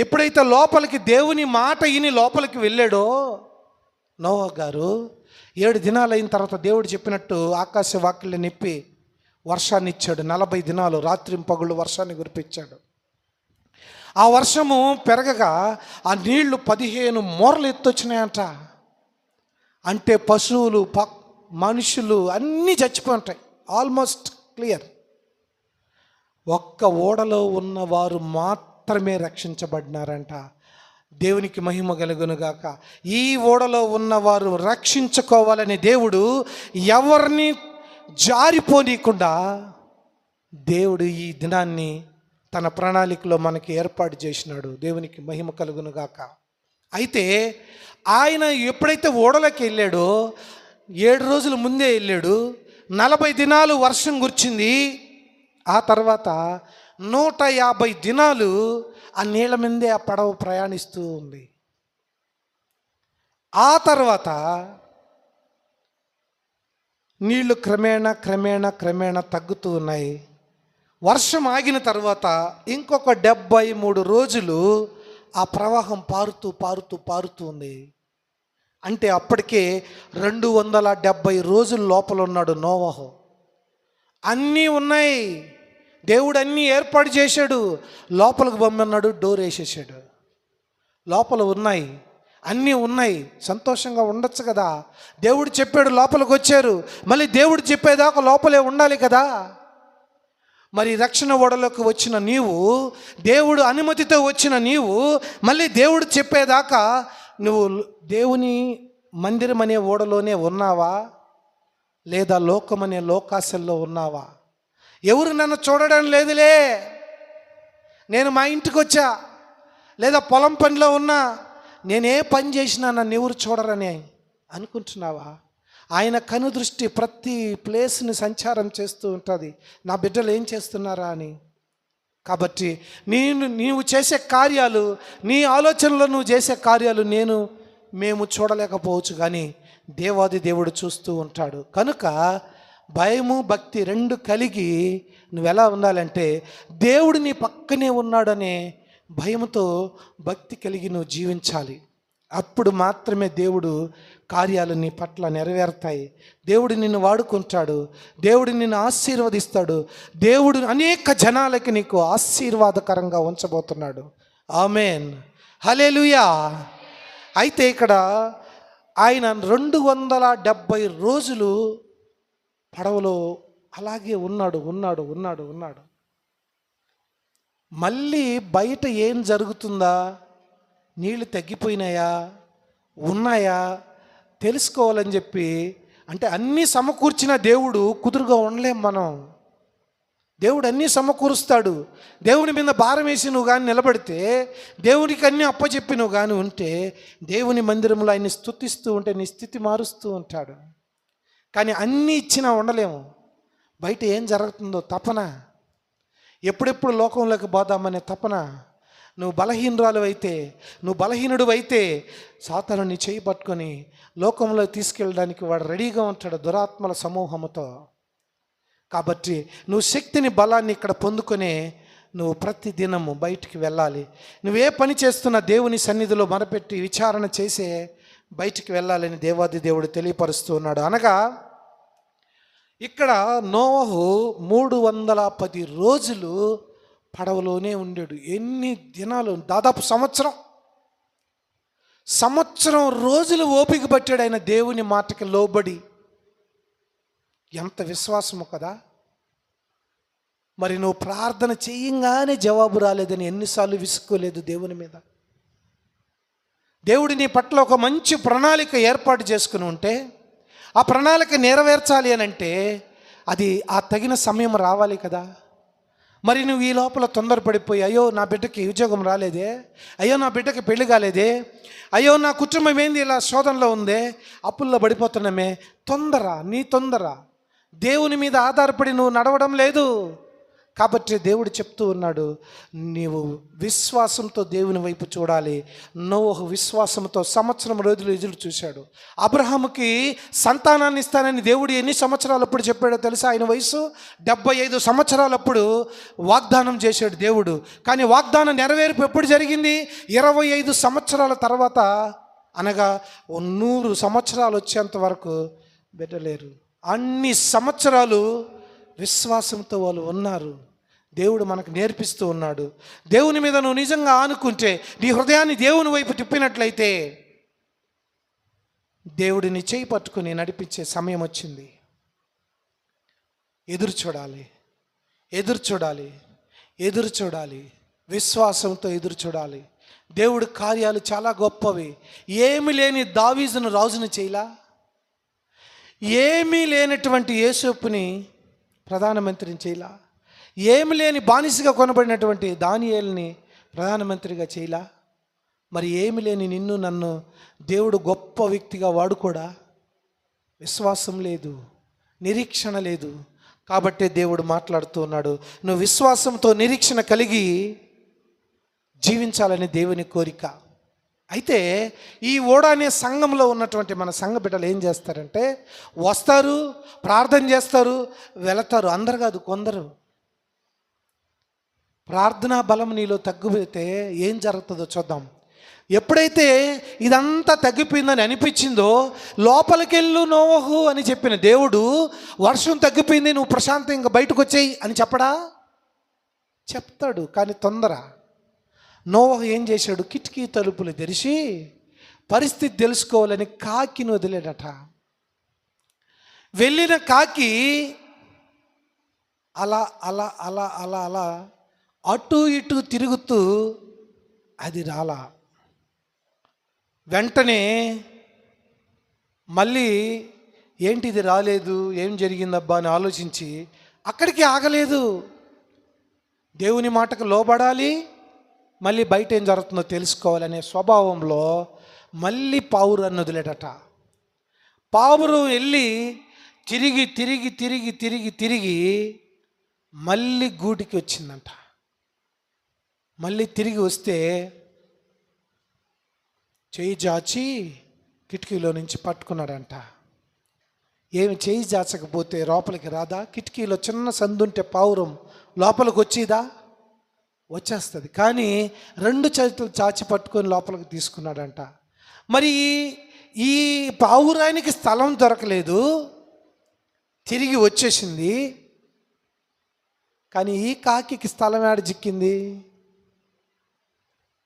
ఎప్పుడైతే లోపలికి దేవుని మాట విని లోపలికి వెళ్ళాడో నోవా గారు, 7 దినాలు అయిన తర్వాత దేవుడు చెప్పినట్టు ఆకాశ వాకిళ్ళు నిప్పి వర్షాన్ని ఇచ్చాడు. 40 దినాలు రాత్రింపగళ్ళు వర్షాన్ని కురిపించాడు. ఆ వర్షము పెరగగా ఆ నీళ్లు 15 మూరలు ఎత్తొచ్చినాయంట. అంటే పశువులు, మనుషులు అన్నీ చచ్చిపోయి ఉంటాయి, ఆల్మోస్ట్ క్లియర్. ఒక్క ఓడలో ఉన్నవారు మాత్రమే రక్షించబడినారంట. దేవునికి మహిమ కలుగునుగాక. ఈ ఓడలో ఉన్నవారు రక్షించుకోవాలని దేవుడు ఎవరిని జారిపోనీయకుండా దేవుడు ఈ దినాన్ని తన ప్రణాళికలో మనకి ఏర్పాటు చేసినాడు. దేవునికి మహిమ కలుగునుగాక. అయితే ఆయన ఎప్పుడైతే ఓడలోకి వెళ్ళాడో 7 రోజుల ముందే వెళ్ళాడు. 40 దినాలు వర్షం కురిచింది. ఆ తర్వాత 150 దినాలు ఆ నీళ్ళ మీదే ఆ పడవ ప్రయాణిస్తూ ఉంది. ఆ తర్వాత నీళ్లు క్రమేణా తగ్గుతూ ఉన్నాయి. వర్షం ఆగిన తర్వాత ఇంకొక 73 రోజులు ఆ ప్రవాహం పారుతూ ఉంది. అంటే అప్పటికే 270 రోజుల లోపల ఉన్నాడు నోవహు. అన్నీ ఉన్నాయి, దేవుడు అన్నీ ఏర్పాటు చేశాడు. లోపలికి బొమ్మన్నాడు, డోర్ వేసేసాడు. లోపల ఉన్నాయి, అన్నీ ఉన్నాయి, సంతోషంగా ఉండొచ్చు కదా. దేవుడు చెప్పాడు, లోపలికి వచ్చారు. మళ్ళీ దేవుడు చెప్పేదాకా లోపలే ఉండాలి కదా. మరి రక్షణ ఓడలోకి వచ్చిన నీవు, దేవుడు అనుమతితో వచ్చిన నీవు, మళ్ళీ దేవుడు చెప్పేదాకా నువ్వు దేవుని మందిరం అనే ఓడలోనే ఉన్నావా? లేదా లోకమనే లోకాశల్లో ఉన్నావా? ఎవరు నన్ను చూడడం లేదులే, నేను మా ఇంటికి వచ్చా, లేదా పొలం పనిలో ఉన్నా, నేనే పని చేసినా నన్ను ఎవరు చూడరని అనుకుంటున్నావా? ఆయన కనుదృష్టి ప్రతి ప్లేస్ని సంచారం చేస్తూ ఉంటుంది, నా బిడ్డలు ఏం చేస్తున్నారా అని. కాబట్టి నీవు చేసే కార్యాలు, నీ ఆలోచనలో నువ్వు చేసే కార్యాలు మేము చూడలేకపోవచ్చు, కానీ దేవాది దేవుడు చూస్తూ ఉంటాడు. కనుక భయము భక్తి రెండు కలిగి నువ్వు ఎలా ఉండాలంటే, దేవుడు నీ పక్కనే ఉన్నాడనే భయంతో భక్తి కలిగి నువ్వు జీవించాలి. అప్పుడు మాత్రమే దేవుడు కార్యాలు నీ పట్ల నెరవేరుతాయి. దేవుడు నిన్ను వాడుకుంటాడు, దేవుడు నిన్ను ఆశీర్వదిస్తాడు, దేవుడు అనేక జనాలకి నీకు ఆశీర్వాదకరంగా ఉంచబోతున్నాడు. ఆమేన్, హల్లెలూయా. అయితే ఇక్కడ ఆయన 270 రోజులు పడవలో అలాగే ఉన్నాడు. మళ్ళీ బయట ఏం జరుగుతుందా, నీళ్ళు తగ్గిపోయినాయా ఉన్నాయా తెలుసుకోవాలని చెప్పి, అంటే అన్నీ సమకూర్చిన దేవుడు కుదురుగా ఉండలేం మనం. దేవుడు అన్నీ సమకూరుస్తాడు. దేవుని మీద భారం వేసి నువ్వు కానీ నిలబడితే, దేవునికి అన్నీ అప్పచెప్పి నువ్వు కానీ ఉంటే, దేవుని మందిరంలో ఆయన్ని స్తుతిస్తూ ఉంటే నీ స్థితి మారుస్తూ ఉంటాడు. కానీ అన్నీ ఇచ్చినా ఉండలేము. బయట ఏం జరుగుతుందో తపన, ఎప్పుడెప్పుడు లోకంలోకి పోదామనే తపన. నువ్వు బలహీనుడు అయితే సాతాను నీ చేయి పట్టుకొని లోకంలో తీసుకెళ్ళడానికి వాడు రెడీగా ఉంటాడు, దురాత్మల సమూహముతో. కాబట్టి నువ్వు శక్తిని, బలాన్ని ఇక్కడ పొందుకొని నువ్వు ప్రతి దినము బయటికి వెళ్ళాలి. నువ్వే పని చేస్తున్నా దేవుని సన్నిధిలో మొరపెట్టి విచారణ చేసే బయటికి వెళ్ళాలని దేవాది దేవుడు తెలియపరుస్తూ ఉన్నాడు. అనగా ఇక్కడ నోవహు 310 రోజులు పడవలోనే ఉండాడు. ఎన్ని దినాలు? దాదాపు సంవత్సరం రోజులు ఓపిక పట్టాడు ఆయన దేవుని మాటకి లోబడి. ఎంత విశ్వాసము కదా. మరి నువ్వు ప్రార్థన చెయ్యంగానే జవాబు రాలేదని ఎన్నిసార్లు విసుక్కోలేదు దేవుని మీద? దేవుడి నీ పట్ల ఒక మంచి ప్రణాళిక ఏర్పాటు చేసుకుని ఉంటే, ఆ ప్రణాళిక నెరవేర్చాలి అని అంటే అది ఆ తగిన సమయం రావాలి కదా. మరి నువ్వు ఈ లోపల తొందరపడిపోయి, అయ్యో నా బిడ్డకి ఉద్యోగం రాలేదే, అయ్యో నా బిడ్డకి పెళ్లి కాలేదే, అయ్యో నా కుటుంబం ఏంది ఇలా శోధనలో ఉందే, అప్పుల్లో పడిపోతున్నామే, నీ తొందర దేవుని మీద ఆధారపడి నువ్వు నడవడం లేదు. కాబట్టి దేవుడు చెప్తూ ఉన్నాడు, నీవు విశ్వాసంతో దేవుని వైపు చూడాలి. నోవహు విశ్వాసంతో సంవత్సరం రోజులు ఎదురు చూశాడు. అబ్రహాముకి సంతానాన్ని ఇస్తానని దేవుడు ఎన్ని సంవత్సరాలప్పుడు చెప్పాడో తెలుసా? ఆయన వయసు 75 సంవత్సరాలప్పుడు వాగ్దానం చేశాడు దేవుడు. కానీ వాగ్దానం నెరవేర్పు ఎప్పుడు జరిగింది? 25 సంవత్సరాల తర్వాత, అనగా 100 సంవత్సరాలు వచ్చేంత వరకు బిడ్డలేరు. అన్ని సంవత్సరాలు విశ్వాసంతో వాళ్ళు ఉన్నారు. దేవుడు మనకు నేర్పిస్తూ ఉన్నాడు. దేవుని మీద నువ్వు నిజంగా ఆనుకుంటే, నీ హృదయాన్ని దేవుని వైపు తిప్పినట్లయితే, దేవుడిని చేయి పట్టుకుని నడిపించే సమయం వచ్చింది. ఎదురు చూడాలి, విశ్వాసంతో ఎదురు చూడాలి. దేవుడి కార్యాలు చాలా గొప్పవి. ఏమి లేని దావీదును రాజును చేయలా, ఏమీ లేనటువంటి యేసోపుని ప్రధానమంత్రిని చేయలా, ఏమి లేని బానిసగా కొనబడినటువంటి దానియేలుని ప్రధానమంత్రిగా చేయలా. మరి ఏమి లేని నిన్ను నన్ను దేవుడు గొప్ప వ్యక్తిగా వాడుకోడా? విశ్వాసం లేదు, నిరీక్షణ లేదు. కాబట్టే దేవుడు మాట్లాడుతూ ఉన్నాడు, నువ్వు విశ్వాసంతో నిరీక్షణ కలిగి జీవించాలని దేవుని కోరిక. అయితే ఈ ఓడ అనే సంఘంలో ఉన్నటువంటి మన సంఘ బిడ్డలు ఏం చేస్తారంటే, వస్తారు, ప్రార్థన చేస్తారు, వెళతారు. అందరు కాదు, కొందరు. ప్రార్థనా బలం నీలో తగ్గిపోతే ఏం జరుగుతుందో చూద్దాం. ఎప్పుడైతే ఇదంతా తగ్గిపోయిందని అనిపించిందో, లోపలికెళ్ళు నోవహు అని చెప్పిన దేవుడు, వర్షం తగ్గిపోయింది, నువ్వు ప్రశాంతంగా బయటకు వచ్చేయి అని చెప్పడా? చెప్తాడు, కానీ తొందర. నోవహు ఏం చేశాడు? కిటికీ తలుపులు తెరిచి పరిస్థితి తెలుసుకోవాలని కాకిని వదిలేడట. వెళ్ళిన కాకి అలా అలా అలా అలా అలా అటు ఇటు తిరుగుతూ అది రాలా. వెంటనే మళ్ళీ ఏంటి ఇది రాలేదు, ఏం జరిగిందబ్బా అని ఆలోచించి అక్కడికి ఆగలేదు. దేవుని మాటకు లోబడాలి, మళ్ళీ బయట ఏం జరుగుతుందో తెలుసుకోవాలనే స్వభావంలో మళ్ళీ పావురాన్ని వదిలేడట. పావురం వెళ్ళి తిరిగి తిరిగి తిరిగి తిరిగి తిరిగి మళ్ళీ గూటికి వచ్చిందంట. మళ్ళీ తిరిగి వస్తే చేయి జాచి కిటికీలో నుంచి పట్టుకున్నాడంట. ఏమి చేయి జాచకపోతే లోపలికి రాదా? కిటికీలో చిన్న సందుంటే పావురం లోపలికి వచ్చేదా? వచ్చేస్తుంది. కానీ 2 చేతులు చాచి పట్టుకొని లోపలికి తీసుకున్నాడంట. మరి ఈ పావురానికి స్థలం దొరకలేదు, తిరిగి వచ్చేసింది. కానీ ఈ కాకికి స్థలం ఏడ చిక్కింది?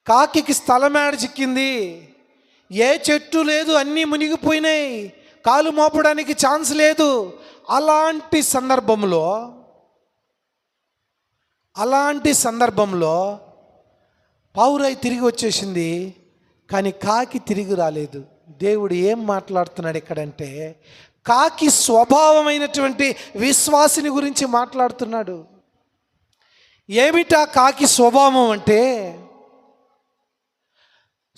కాకికి స్థలం ఏడ చిక్కింది? ఏ చెట్టు లేదు, అన్నీ మునిగిపోయినాయి, కాలు మోపడానికి ఛాన్స్ లేదు. అలాంటి సందర్భంలో పావురాయి తిరిగి వచ్చేసింది, కానీ కాకి తిరిగి రాలేదు. దేవుడు ఏం మాట్లాడుతున్నాడు ఇక్కడంటే, కాకి స్వభావమైనటువంటి విశ్వాసిని గురించి మాట్లాడుతున్నాడు. ఏమిటా కాకి స్వభావం అంటే,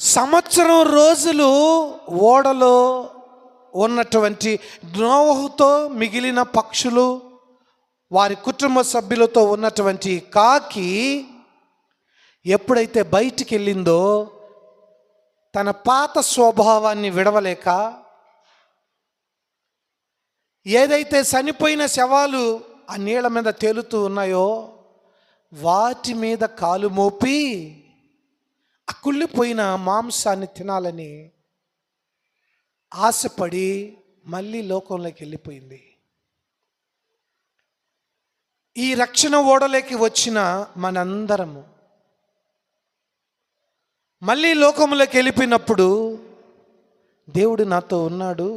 సంవత్సరం రోజులు ఓడలో ఉన్నటువంటి నోవహుతో మిగిలిన పక్షులు, వారి కుటుంబ సభ్యులతో ఉన్నటువంటి కాకి ఎప్పుడైతే బయటికి వెళ్ళిందో, తన పాత స్వభావాన్ని విడవలేక, ఏదైతే చనిపోయిన శవాలు ఆ నీళ్ళ మీద తేలుతూ ఉన్నాయో వాటి మీద కాలు మోపి ఆ కుళ్ళిపోయిన మాంసాన్ని తినాలని ఆశపడి మళ్ళీ లోకంలోకి వెళ్ళిపోయింది. ఈ రక్షణ ఓడలోకి వచ్చిన మనందరము మళ్ళీ లోకంలోకి వెళ్ళిపోయినప్పుడు, దేవుడు నాతో ఉన్నాడు,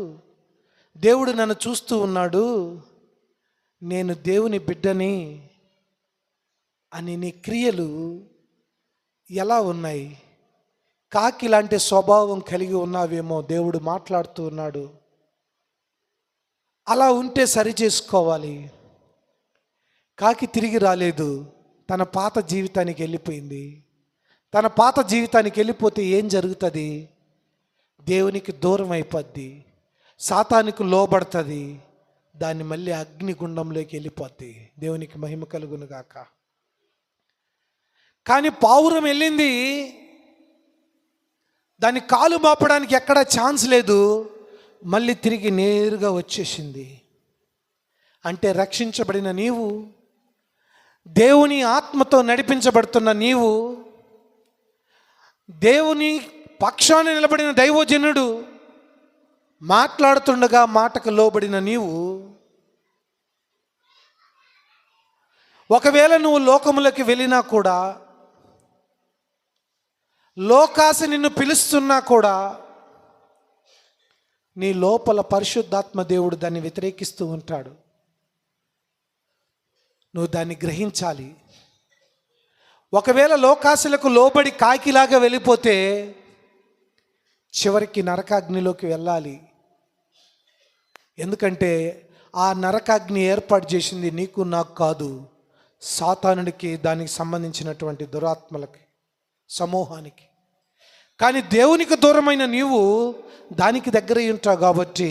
దేవుడు నన్ను చూస్తూ ఉన్నాడు, నేను దేవుని బిడ్డని అని నీ క్రియలు ఎలా ఉన్నాయి? కాకి లాంటి స్వభావం కలిగి ఉన్నావేమో, దేవుడు మాట్లాడుతూ ఉన్నాడు. అలా ఉంటే సరి చేసుకోవాలి. కాకి తిరిగి రాలేదు, తన పాత జీవితానికి వెళ్ళిపోయింది. తన పాత జీవితానికి వెళ్ళిపోతే ఏం జరుగుతుంది? దేవునికి దూరం అయిపోద్ది, సాతానికి లోబడుతుంది, దాన్ని మళ్ళీ అగ్నిగుండంలోకి వెళ్ళిపోద్ది. దేవునికి మహిమ కలుగును గాక. కానీ పావురం వెళ్ళింది, దాన్ని కాలు మాపడానికి ఎక్కడా ఛాన్స్ లేదు, మళ్ళీ తిరిగి నేరుగా వచ్చేసింది. అంటే రక్షించబడిన నీవు, దేవుని ఆత్మతో నడిపించబడుతున్న నీవు, దేవుని పక్షాన నిలబడిన దైవజనుడు మాట్లాడుతుండగా మాటకు లోబడిన నీవు, ఒకవేళ నువ్వు లోకములకి వెళ్ళినా కూడా, లోకాశ నిన్ను పిలుస్తున్నా కూడా, నీ లోపల పరిశుద్ధాత్మ దేవుడు దాన్ని వ్యతిరేకిస్తూ ఉంటాడు. నువ్వు దాన్ని గ్రహించాలి. ఒకవేళ లోకాశలకు లోబడి కాకిలాగా వెళ్ళిపోతే చివరికి నరకాగ్నిలోకి వెళ్ళాలి. ఎందుకంటే ఆ నరకాగ్ని ఏర్పాటు చేసింది నీకు నాకు కాదు, సాతానుడికి, దానికి సంబంధించినటువంటి దురాత్మలకి, సమూహానికి. కానీ దేవునికి దూరమైన నీవు దానికి దగ్గర ఉంటావు కాబట్టి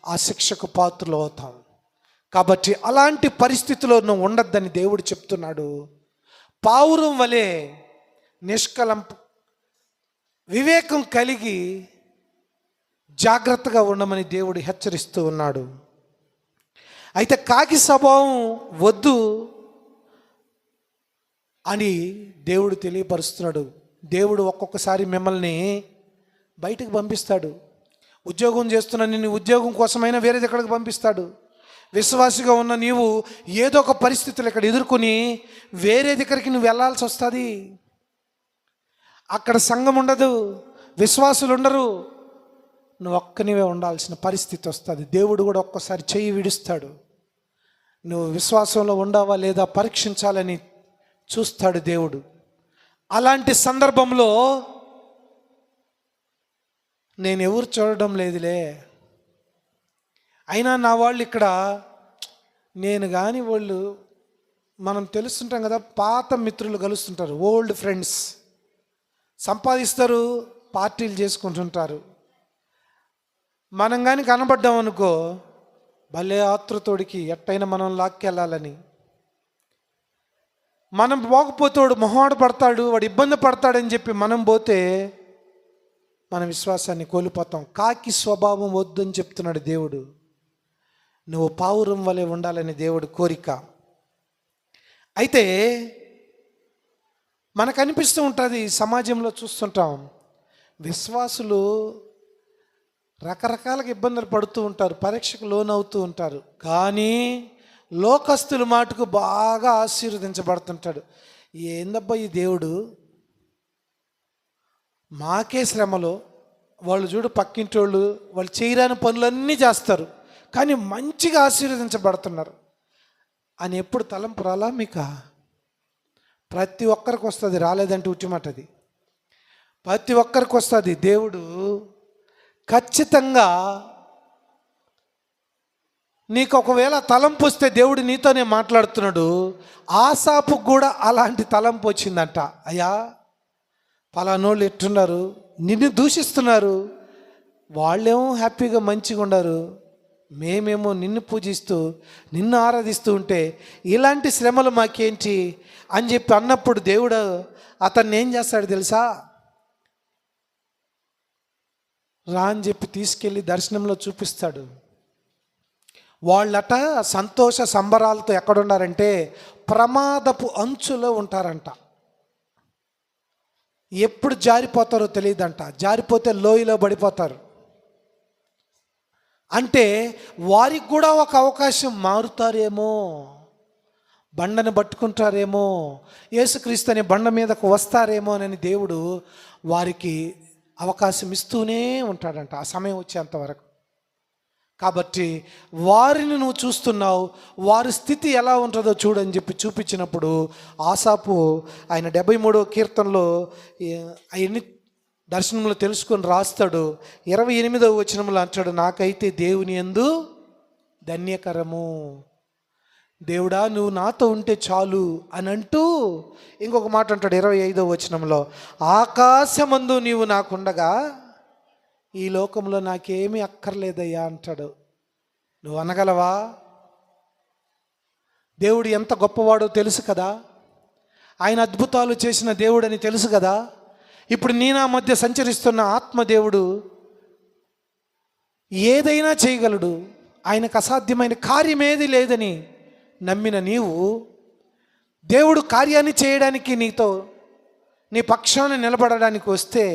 ఆ శిక్షకు పాత్రలు అవుతాం. కాబట్టి అలాంటి పరిస్థితిలో నువ్వు ఉండద్దని దేవుడు చెప్తున్నాడు. పావురం వలె వివేకం కలిగి జాగ్రత్తగా ఉండమని దేవుడు హెచ్చరిస్తూ ఉన్నాడు. అయితే కాకి స్వభావం వద్దు అని దేవుడు తెలియపరుస్తున్నాడు. దేవుడు ఒక్కొక్కసారి మిమ్మల్ని బయటకు పంపిస్తాడు. ఉద్యోగం చేస్తున్న నిన్ను ఉద్యోగం కోసమైనా వేరే దగ్గరకు పంపిస్తాడు. విశ్వాసిగా ఉన్న నీవు ఏదో ఒక పరిస్థితులు ఇక్కడ ఎదుర్కొని వేరే దగ్గరికి నువ్వు వెళ్ళాల్సి వస్తుంది. అక్కడ సంఘం ఉండదు, విశ్వాసులు ఉండరు, నువ్వు ఒక్కనివే ఉండాల్సిన పరిస్థితి వస్తుంది. దేవుడు కూడా ఒక్కసారి చెయ్యి విడుస్తాడు. నువ్వు విశ్వాసంలో ఉండవా లేదా పరీక్షించాలని చూస్తాడు దేవుడు. అలాంటి సందర్భంలో నేను ఎవరు చూడడం లేదులే అయినా నా వాళ్ళు ఇక్కడ నేను కానీ వాళ్ళు మనం తెలుస్తుంటాం కదా, పాత మిత్రులు కలుస్తుంటారు, ఓల్డ్ ఫ్రెండ్స్, సంపాదిస్తారు, పార్టీలు చేసుకుంటుంటారు. మనం కానీ కనబడ్డాం అనుకో, భలే ఆతృతోడికి ఎట్టయినా మనం లాక్కెళ్ళాలని. మనం పోకపోతాడు మొహమాట పడతాడు, వాడు ఇబ్బంది పడతాడని చెప్పి మనం పోతే మన విశ్వాసాన్ని కోల్పోతాం. కాకి స్వభావం వద్దని చెప్తున్నాడు దేవుడు. నువ్వు పావురం వలె ఉండాలని దేవుడు కోరిక. అయితే మనకు అనిపిస్తూ ఉంటుంది, సమాజంలో చూస్తుంటాం, విశ్వాసులు రకరకాలుగా ఇబ్బందులు పడుతూ ఉంటారు, పరీక్షకు లోనవుతూ ఉంటారు. కానీ లోకస్తుల మాటకు బాగా ఆశీర్వదించబడుతుంటాడు. ఏందబ్బా ఈ దేవుడు, మాకే శ్రమలో, వాళ్ళు చూడు పక్కింటి వాళ్ళు చేయరాని పనులన్నీ చేస్తారు కానీ మంచిగా ఆశీర్వదించబడుతున్నారు అని ఎప్పుడు తలంపు రాలా మీకు? ప్రతి ఒక్కరికి వస్తుంది, రాలేదంటే ఉట్టిమటది. ప్రతి ఒక్కరికి వస్తుంది. దేవుడు ఖచ్చితంగా నీకు ఒకవేళ తలంపు వస్తే దేవుడు నీతోనే మాట్లాడుతున్నాడు. ఆసాపుకు కూడా అలాంటి తలంపు వచ్చిందంట. అయ్యా పలానోళ్ళు ఎట్టున్నారు, నిన్ను దూషిస్తున్నారు, వాళ్ళేమో హ్యాపీగా మంచిగా ఉన్నారు, మేమేమో నిన్ను పూజిస్తూ నిన్ను ఆరాధిస్తూ ఉంటే ఇలాంటి శ్రమలు మాకేంటి అని చెప్పి అన్నప్పుడు దేవుడు అతన్ని ఏం చేస్తాడు తెలుసా? రా అని చెప్పి తీసుకెళ్ళి దర్శనంలో చూపిస్తాడు. వాళ్ళట సంతోష సంబరాలతో ఎక్కడున్నారంటే ప్రమాదపు అంచులో ఉంటారంట. ఎప్పుడు జారిపోతారో తెలియదంట. జారిపోతే లోయలో పడిపోతారు. అంటే వారికి కూడా ఒక అవకాశం, మారుతారేమో, బండను పట్టుకుంటారేమో, యేసుక్రీస్తు అనే బండ మీదకు వస్తారేమో అని దేవుడు వారికి అవకాశం ఇస్తూనే ఉంటాడంట ఆ సమయం వచ్చేంతవరకు. కాబట్టి వారిని నువ్వు చూస్తున్నావు, వారి స్థితి ఎలా ఉంటుందో చూడని చెప్పి చూపించినప్పుడు ఆసాపు ఆయన 73వ కీర్తనలో అవన్నీ దర్శనంలో తెలుసుకొని రాస్తాడు. 28వ వచనంలో అంటాడు, నాకైతే దేవుని యందు ధన్యకరము, దేవుడా నువ్వు నాతో ఉంటే చాలు అని అంటూ ఇంకొక మాట అంటాడు 25వ వచనంలో, ఆకాశమందు నీవు నాకుండగా ఈ లోకంలో నాకేమీ అక్కర్లేదయ్యా అంటాడు. నువ్వు అనగలవా? దేవుడు ఎంత గొప్పవాడో తెలుసు కదా, ఆయన అద్భుతాలు చేసిన దేవుడని తెలుసు కదా. ఇప్పుడు నీ నా మధ్య సంచరిస్తున్న ఆత్మదేవుడు ఏదైనా చేయగలడు, ఆయనకు అసాధ్యమైన కార్యమేది లేదని నమ్మిన నీవు దేవుడు కార్యాన్ని చేయడానికి నీతో నీ పక్షాన నిలబడడానికి వస్తే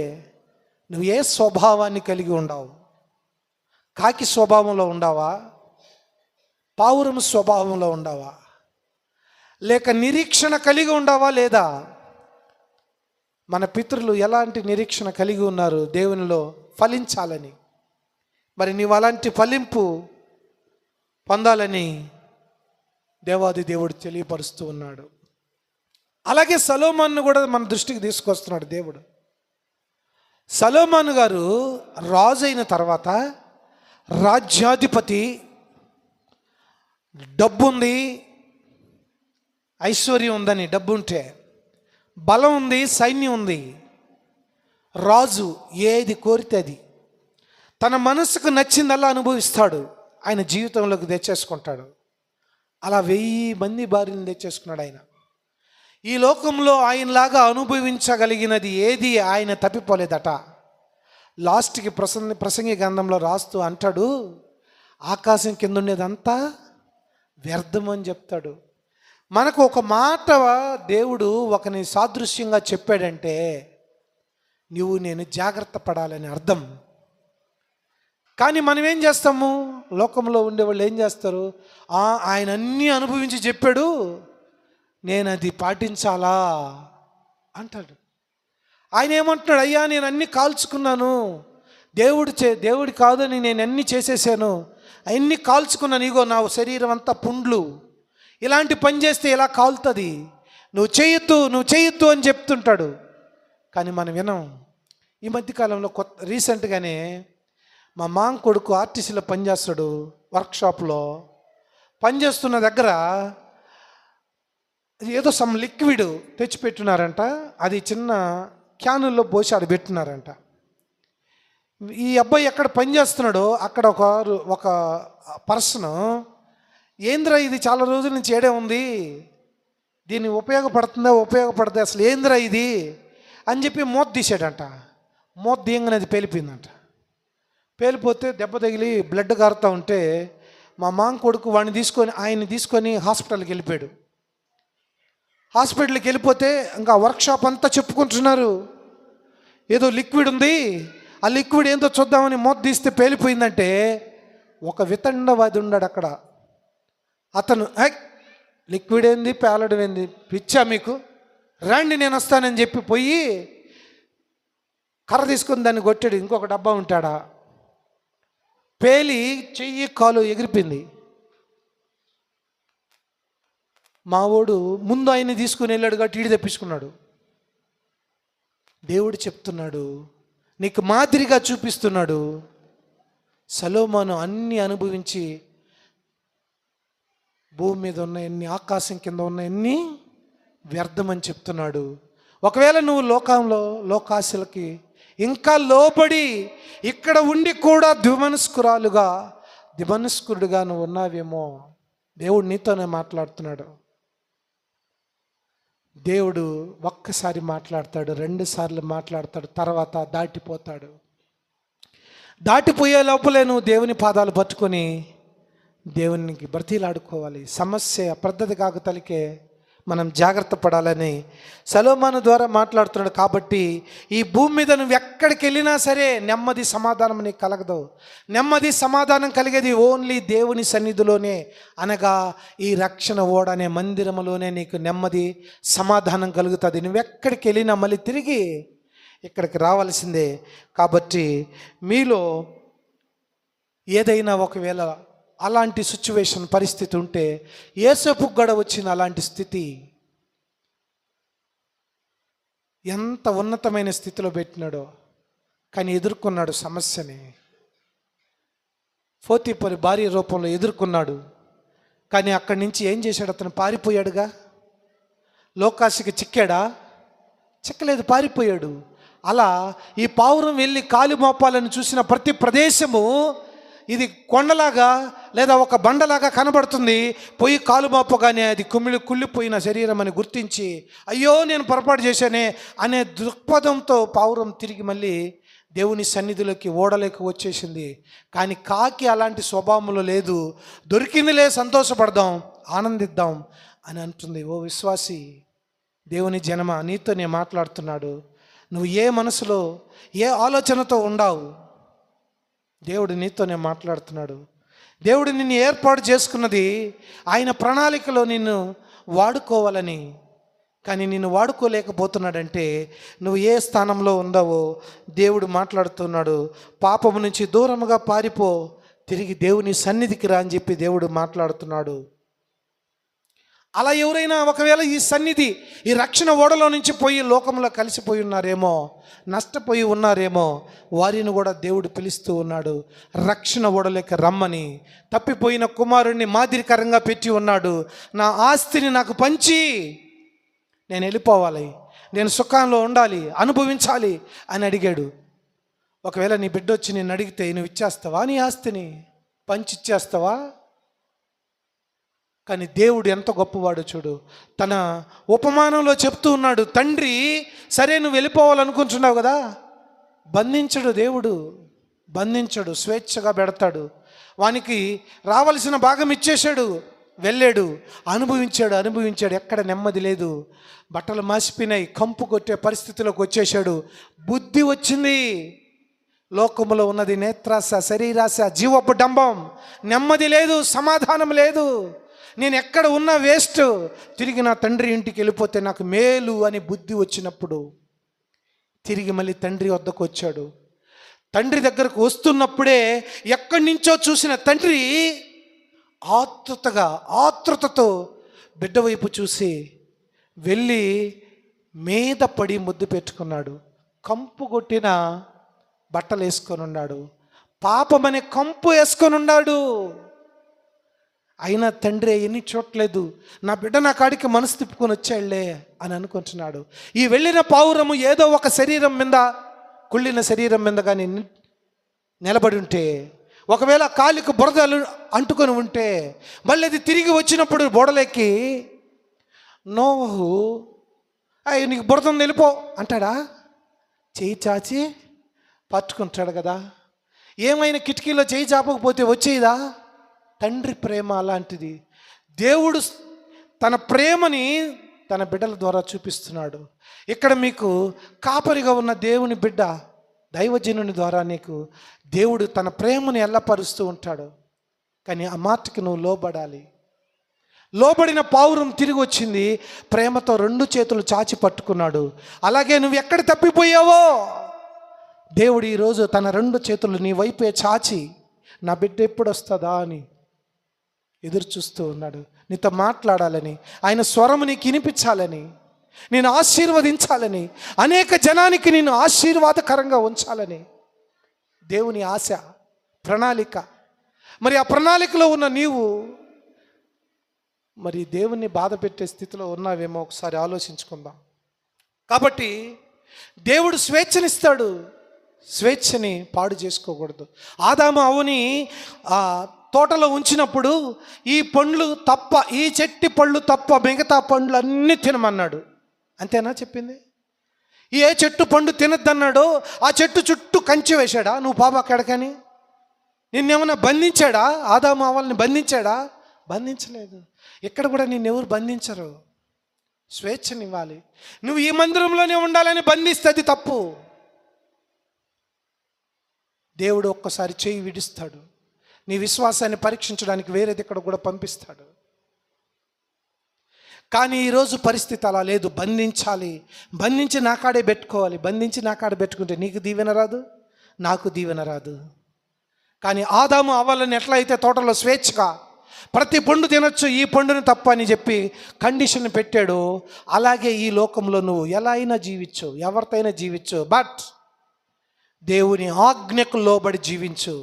నువ్వు ఏ స్వభావాన్ని కలిగి ఉండవు? కాకి స్వభావంలో ఉండవా? పావురం స్వభావంలో ఉండవా? లేక నిరీక్షణ కలిగి ఉండవా? లేదా? మన పితరులు ఎలాంటి నిరీక్షణ కలిగి ఉన్నారు? దేవునిలో ఫలించాలని. మరి నీవు అలాంటి ఫలింపు పొందాలని దేవాది దేవుడు తెలియపరుస్తూ ఉన్నాడు. అలాగే సొలొమోనును కూడా మన దృష్టికి తీసుకొస్తున్నాడు దేవుడు. సొలొమోను గారు రాజు అయిన తర్వాత రాజ్యాధిపతి, డబ్బు ఉంది, ఐశ్వర్యం ఉందని, డబ్బు ఉంటే బలం ఉంది, సైన్యం ఉంది. రాజు ఏది కోరితే అది తన మనసుకు నచ్చిందల్లా అనుభవిస్తాడు, ఆయన జీవితంలోకి తెచ్చేసుకుంటాడు. అలా 1000 మంది భార్యను తెచ్చేసుకున్నాడు ఆయన. ఈ లోకంలో ఆయనలాగా అనుభవించగలిగినది ఏది ఆయన తప్పిపోలేదట. లాస్ట్కి ప్రసంగి గ్రంథంలో రాస్తూ అంటాడు, ఆకాశం కింద ఉండేదంతా వ్యర్థం అని చెప్తాడు. మనకు ఒక మాట దేవుడు ఒకని సాదృశ్యంగా చెప్పాడంటే నువ్వు నేను జాగ్రత్త పడాలని అర్థం. కానీ మనం ఏం చేస్తాము? లోకంలో ఉండేవాళ్ళు ఏం చేస్తారు? ఆయన అన్నీ అనుభవించి చెప్పాడు, నేను అది పాటించాలా అంటాడు. ఆయన ఏమంటున్నాడు? అయ్యా నేను అన్నీ కాల్చుకున్నాను, దేవుడి కాదని నేను అన్నీ చేసేసాను, అవన్నీ కాల్చుకున్నాను, ఇగో నా శరీరం అంతా పుండ్లు, ఇలాంటి పని చేస్తే ఇలా కాలుతుంది, నువ్వు చేయొద్దు అని చెప్తుంటాడు. కానీ మనం వినం. ఈ మధ్యకాలంలో రీసెంట్గానే మా మామ కొడుకు ఆర్టీసీలో పనిచేస్తాడు, వర్క్షాప్లో పనిచేస్తున్న దగ్గర ఏదో సమ్ లిక్విడ్ తెచ్చిపెట్టున్నారంట. అది చిన్న క్యానుల్లో పోసి ఆడ పెట్టినారంట. ఈ అబ్బాయి ఎక్కడ పని చేస్తున్నాడో అక్కడ ఒక పర్సన్, ఏంద్రా ఇది చాలా రోజుల నుంచి ఏడే ఉంది, దీన్ని ఉపయోగపడుతుంది అసలు ఏంద్రా ఇది అని చెప్పి మూత తీసాడంట. మూత తీయంగానే అది పేలిపోయిందంట. పేలిపోతే దెబ్బ తగిలి బ్లడ్ కారుతూ ఉంటే మా మామ కొడుకు ఆయన్ని తీసుకొని హాస్పిటల్కి వెళ్ళిపోయాడు. హాస్పిటల్కి వెళ్ళిపోతే ఇంకా వర్క్షాప్ అంతా చెప్పుకుంటున్నారు, ఏదో లిక్విడ్ ఉంది, ఆ లిక్విడ్ ఏందో చూద్దామని మూత తీస్తే పేలిపోయిందంటే ఒక వితండవాది ఉన్నాడు అక్కడ. అతను లిక్విడ్ ఏంది పేలడం ఏంది, పిచ్చా మీకు, రండి నేను వస్తానని చెప్పి పోయి కర్ర తీసుకుని దాన్ని కొట్టాడు. ఇంకొక డబ్బా ఉంటాడా, పేలి చెయ్యి కాలు ఎగిరిపోయింది. మావోడు ముందు ఆయన్ని తీసుకుని వెళ్ళాడు కాబట్టి ఈడు తెప్పించుకున్నాడు. దేవుడు చెప్తున్నాడు, నీకు మాదిరిగా చూపిస్తున్నాడు. సొలొమోను అన్నీ అనుభవించి భూమి మీద ఉన్న ఎన్ని, ఆకాశం కింద ఉన్న ఎన్ని వ్యర్థమని చెప్తున్నాడు. ఒకవేళ నువ్వు లోకాశలకి ఇంకా లోబడి ఇక్కడ ఉండి కూడా ద్విమనస్కుడుగా నువ్వు ఉన్నావేమో. దేవుడు నీతోనే మాట్లాడుతున్నాడు. దేవుడు ఒక్కసారి మాట్లాడతాడు, 2 సార్లు మాట్లాడతాడు, తర్వాత దాటిపోతాడు. దాటిపోయే లోపలే నువ్వు దేవుని పాదాలు పట్టుకొని దేవునికి బ్రతిలాడుకోవాలి. సమస్య పెద్దది కాకతలికే మనం జాగ్రత్త పడాలని సొలొమోను ద్వారా మాట్లాడుతున్నాడు. కాబట్టి ఈ భూమి మీద నువ్వు ఎక్కడికి వెళ్ళినా సరే నెమ్మది సమాధానం నీకు కలగదు. నెమ్మది సమాధానం కలిగేది ఓన్లీ దేవుని సన్నిధిలోనే, అనగా ఈ రక్షణ ఓడ అనే మందిరంలోనే నీకు నెమ్మది సమాధానం కలుగుతుంది. నువ్వు ఎక్కడికి వెళ్ళినా మళ్ళీ తిరిగి ఇక్కడికి రావాల్సిందే. కాబట్టి మీలో ఏదైనా ఒకవేళ అలాంటి సిచ్యువేషన్ పరిస్థితి ఉంటే, యేసేపుకు కూడా వచ్చిన అలాంటి స్థితి, ఎంత ఉన్నతమైన స్థితిలో పెట్టినాడో కానీ ఎదుర్కొన్నాడు సమస్యని. పోతీఫరు భార్య రూపంలో ఎదుర్కొన్నాడు. కానీ అక్కడి నుంచి ఏం చేశాడు? అతను పారిపోయాడుగా. లోకాశకి చిక్కలేదు, పారిపోయాడు. అలా ఈ పావురం వెళ్ళి కాలు మోపాలని చూసిన ప్రతి ప్రదేశము ఇది కొండలాగా లేదా ఒక బండలాగా కనబడుతుంది. పోయి కాలు మోపగానే అది కుళ్ళిపోయిన శరీరం అని గుర్తించి, అయ్యో నేను పొరపాటు చేశానే అనే దృక్పథంతో పావురం తిరిగి మళ్ళీ దేవుని సన్నిధిలోకి ఓడలేక వచ్చేసింది. కానీ కాకి అలాంటి స్వభావంలో లేదు. దొరికిందిలే, సంతోషపడదాం, ఆనందిద్దాం అని అంటుంది. ఓ విశ్వాసి, దేవుని జనమ, నీతో నేను మాట్లాడుతున్నాడు. నువ్వు ఏ మనసులో ఏ ఆలోచనతో ఉండావు, దేవుడు నీతోనే మాట్లాడుతున్నాడు. దేవుడు నిన్ను ఏర్పాటు చేసుకున్నది ఆయన ప్రణాళికలో నిన్ను వాడుకోవాలని. కానీ నిన్ను వాడుకోలేకపోతున్నాడంటే నువ్వు ఏ స్థానంలో ఉందావో దేవుడు మాట్లాడుతున్నాడు. పాపము నుంచి దూరముగా పారిపో, తిరిగి దేవుని సన్నిధికి రా అని చెప్పి దేవుడు మాట్లాడుతున్నాడు. అలా ఎవరైనా ఒకవేళ ఈ సన్నిధి, ఈ రక్షణ ఓడలో నుంచి పోయి లోకంలో కలిసిపోయి ఉన్నారేమో, నష్టపోయి ఉన్నారేమో, వారిని కూడా దేవుడు పిలుస్తూ ఉన్నాడు రక్షణ ఓడలేక రమ్మని. తప్పిపోయిన కుమారుణ్ణి మాదిరికరంగా పెట్టి ఉన్నాడు. నా ఆస్తిని నాకు పంచి నేను వెళ్ళిపోవాలి, నేను సుఖంలో ఉండాలి, అనుభవించాలి అని అడిగాడు. ఒకవేళ నీ బిడ్డ వచ్చి నేను అడిగితే నువ్వు ఇచ్చేస్తావా? నీ ఆస్తిని పంచి ఇచ్చేస్తావా? కానీ దేవుడు ఎంత గొప్పవాడు చూడు. తన ఉపమానంలో చెప్తూ ఉన్నాడు, తండ్రి సరే నువ్వు వెళ్ళిపోవాలనుకుంటున్నావు కదా, బంధించడు. దేవుడు బంధించడు, స్వేచ్ఛగా పెడతాడు. వానికి రావలసిన భాగం ఇచ్చేశాడు, వెళ్ళాడు, అనుభవించాడు. ఎక్కడ నెమ్మది లేదు. బట్టలు మాసిపోయినాయి, కంపు కొట్టే పరిస్థితిలోకి వచ్చేసాడు. బుద్ధి వచ్చింది. లోకములో ఉన్నది నేత్రాశ, శరీరాశ, జీవపు డంబం. నెమ్మది లేదు, సమాధానం లేదు. నేను ఎక్కడ ఉన్నా వేస్ట్, తిరిగి నా తండ్రి ఇంటికి వెళ్ళిపోతే నాకు మేలు అని బుద్ధి వచ్చినప్పుడు తిరిగి మళ్ళీ తండ్రి వద్దకు వచ్చాడు. తండ్రి దగ్గరకు వస్తున్నప్పుడే ఎక్కడి నుంచో చూసిన తండ్రి ఆతృతతో బిడ్డ వైపు చూసి వెళ్ళి మీద పడి ముద్దు పెట్టుకున్నాడు. కంపు కొట్టిన బట్టలు వేసుకొని ఉన్నాడు, పాపమనే కంపు వేసుకొని ఉన్నాడు. అయినా తండ్రి ఎన్ని చూడలేదు, నా బిడ్డ నా కాడికి మనసు తిప్పుకొని వచ్చాడులే అని అనుకుంటున్నాడు. ఈ వెళ్ళిన పావురము ఏదో ఒక శరీరం మీద, కుళ్ళిన శరీరం మీద కానీ నిలబడి ఉంటే, ఒకవేళ కాలికి బురదలు అంటుకొని ఉంటే, మళ్ళీ అది తిరిగి వచ్చినప్పుడు బోడలేకి నోవహు అయ్యి నీకు బురద ఉంది వెళ్ళిపో అంటాడా? చేయి చాచి పట్టుకుంటాడు కదా. ఏమైనా కిటికీలో చేయి చాపకపోతే వచ్చేదా? తండ్రి ప్రేమ అలాంటిది. దేవుడు తన ప్రేమని తన బిడ్డల ద్వారా చూపిస్తున్నాడు. ఇక్కడ మీకు కాపరిగా ఉన్న దేవుని బిడ్డ, దైవజనుని ద్వారా నీకు దేవుడు తన ప్రేమను ఎల్లపరుస్తూ ఉంటాడు. కానీ ఆ మాటకి నువ్వు లోబడాలి. లోబడిన పావురం తిరిగి వచ్చింది, ప్రేమతో 2 చేతులు చాచి పట్టుకున్నాడు. అలాగే నువ్వు ఎక్కడ తప్పిపోయావో దేవుడు ఈరోజు తన 2 చేతులు నీ వైపే చాచి, నా బిడ్డ ఎప్పుడు వస్తుందా అని ఎదురు చూస్తూ ఉన్నాడు. నీతో మాట్లాడాలని, ఆయన స్వరము నీకు వినిపించాలని, నేను ఆశీర్వదించాలని, అనేక జనానికి నేను ఆశీర్వాదకరంగా ఉంచాలని దేవుని ఆశ, ప్రణాళిక. మరి ఆ ప్రణాళికలో ఉన్న నీవు మరి దేవుణ్ణి బాధ పెట్టే స్థితిలో ఉన్నావేమో ఒకసారి ఆలోచించుకుందాం. కాబట్టి దేవుడు స్వేచ్ఛనిస్తాడు, స్వేచ్ఛని పాడు చేసుకోకూడదు. ఆదాము అవ్వని తోటలో ఉంచినప్పుడు ఈ పండ్లు తప్ప, ఈ చెట్టు పళ్ళు తప్ప మిగతా పండ్లు అన్నీ తినమన్నాడు. అంతేనా చెప్పింది? ఏ చెట్టు పండు తినద్దన్నాడో ఆ చెట్టు చుట్టూ కంచె వేశాడా? నువ్వు పాప అక్కడికని నిన్నేమన్నా బంధించాడా? ఆదాము అవ్వల్ని బంధించాడా? బంధించలేదు. ఇక్కడ కూడా నిన్నెవరు బంధించరు. స్వేచ్ఛనివ్వాలి. నువ్వు ఈ మందిరంలోనే ఉండాలని బంధిస్తే అది తప్పు. దేవుడు ఒక్కసారి చేయి విడుస్తాడు, నీ విశ్వాసాన్ని పరీక్షించడానికి వేరేది ఇక్కడ కూడా పంపిస్తాడు. కానీ ఈరోజు పరిస్థితి అలా లేదు. బంధించాలి, బంధించి నా కాడే పెట్టుకోవాలి. బంధించి నా కాడ పెట్టుకుంటే నీకు దీవెన రాదు, నాకు దీవెన రాదు. కానీ ఆదాము అవ్వాలని ఎట్లయితే తోటలో స్వేచ్ఛగా ప్రతి పండు తినొచ్చు, ఈ పండుని తప్ప అని చెప్పి కండిషన్ పెట్టాడు, అలాగే ఈ లోకంలో నువ్వు ఎలా అయినా జీవించు, ఎవరితో అయినా జీవించు, బట్ దేవుని ఆజ్ఞకు లోబడి జీవించు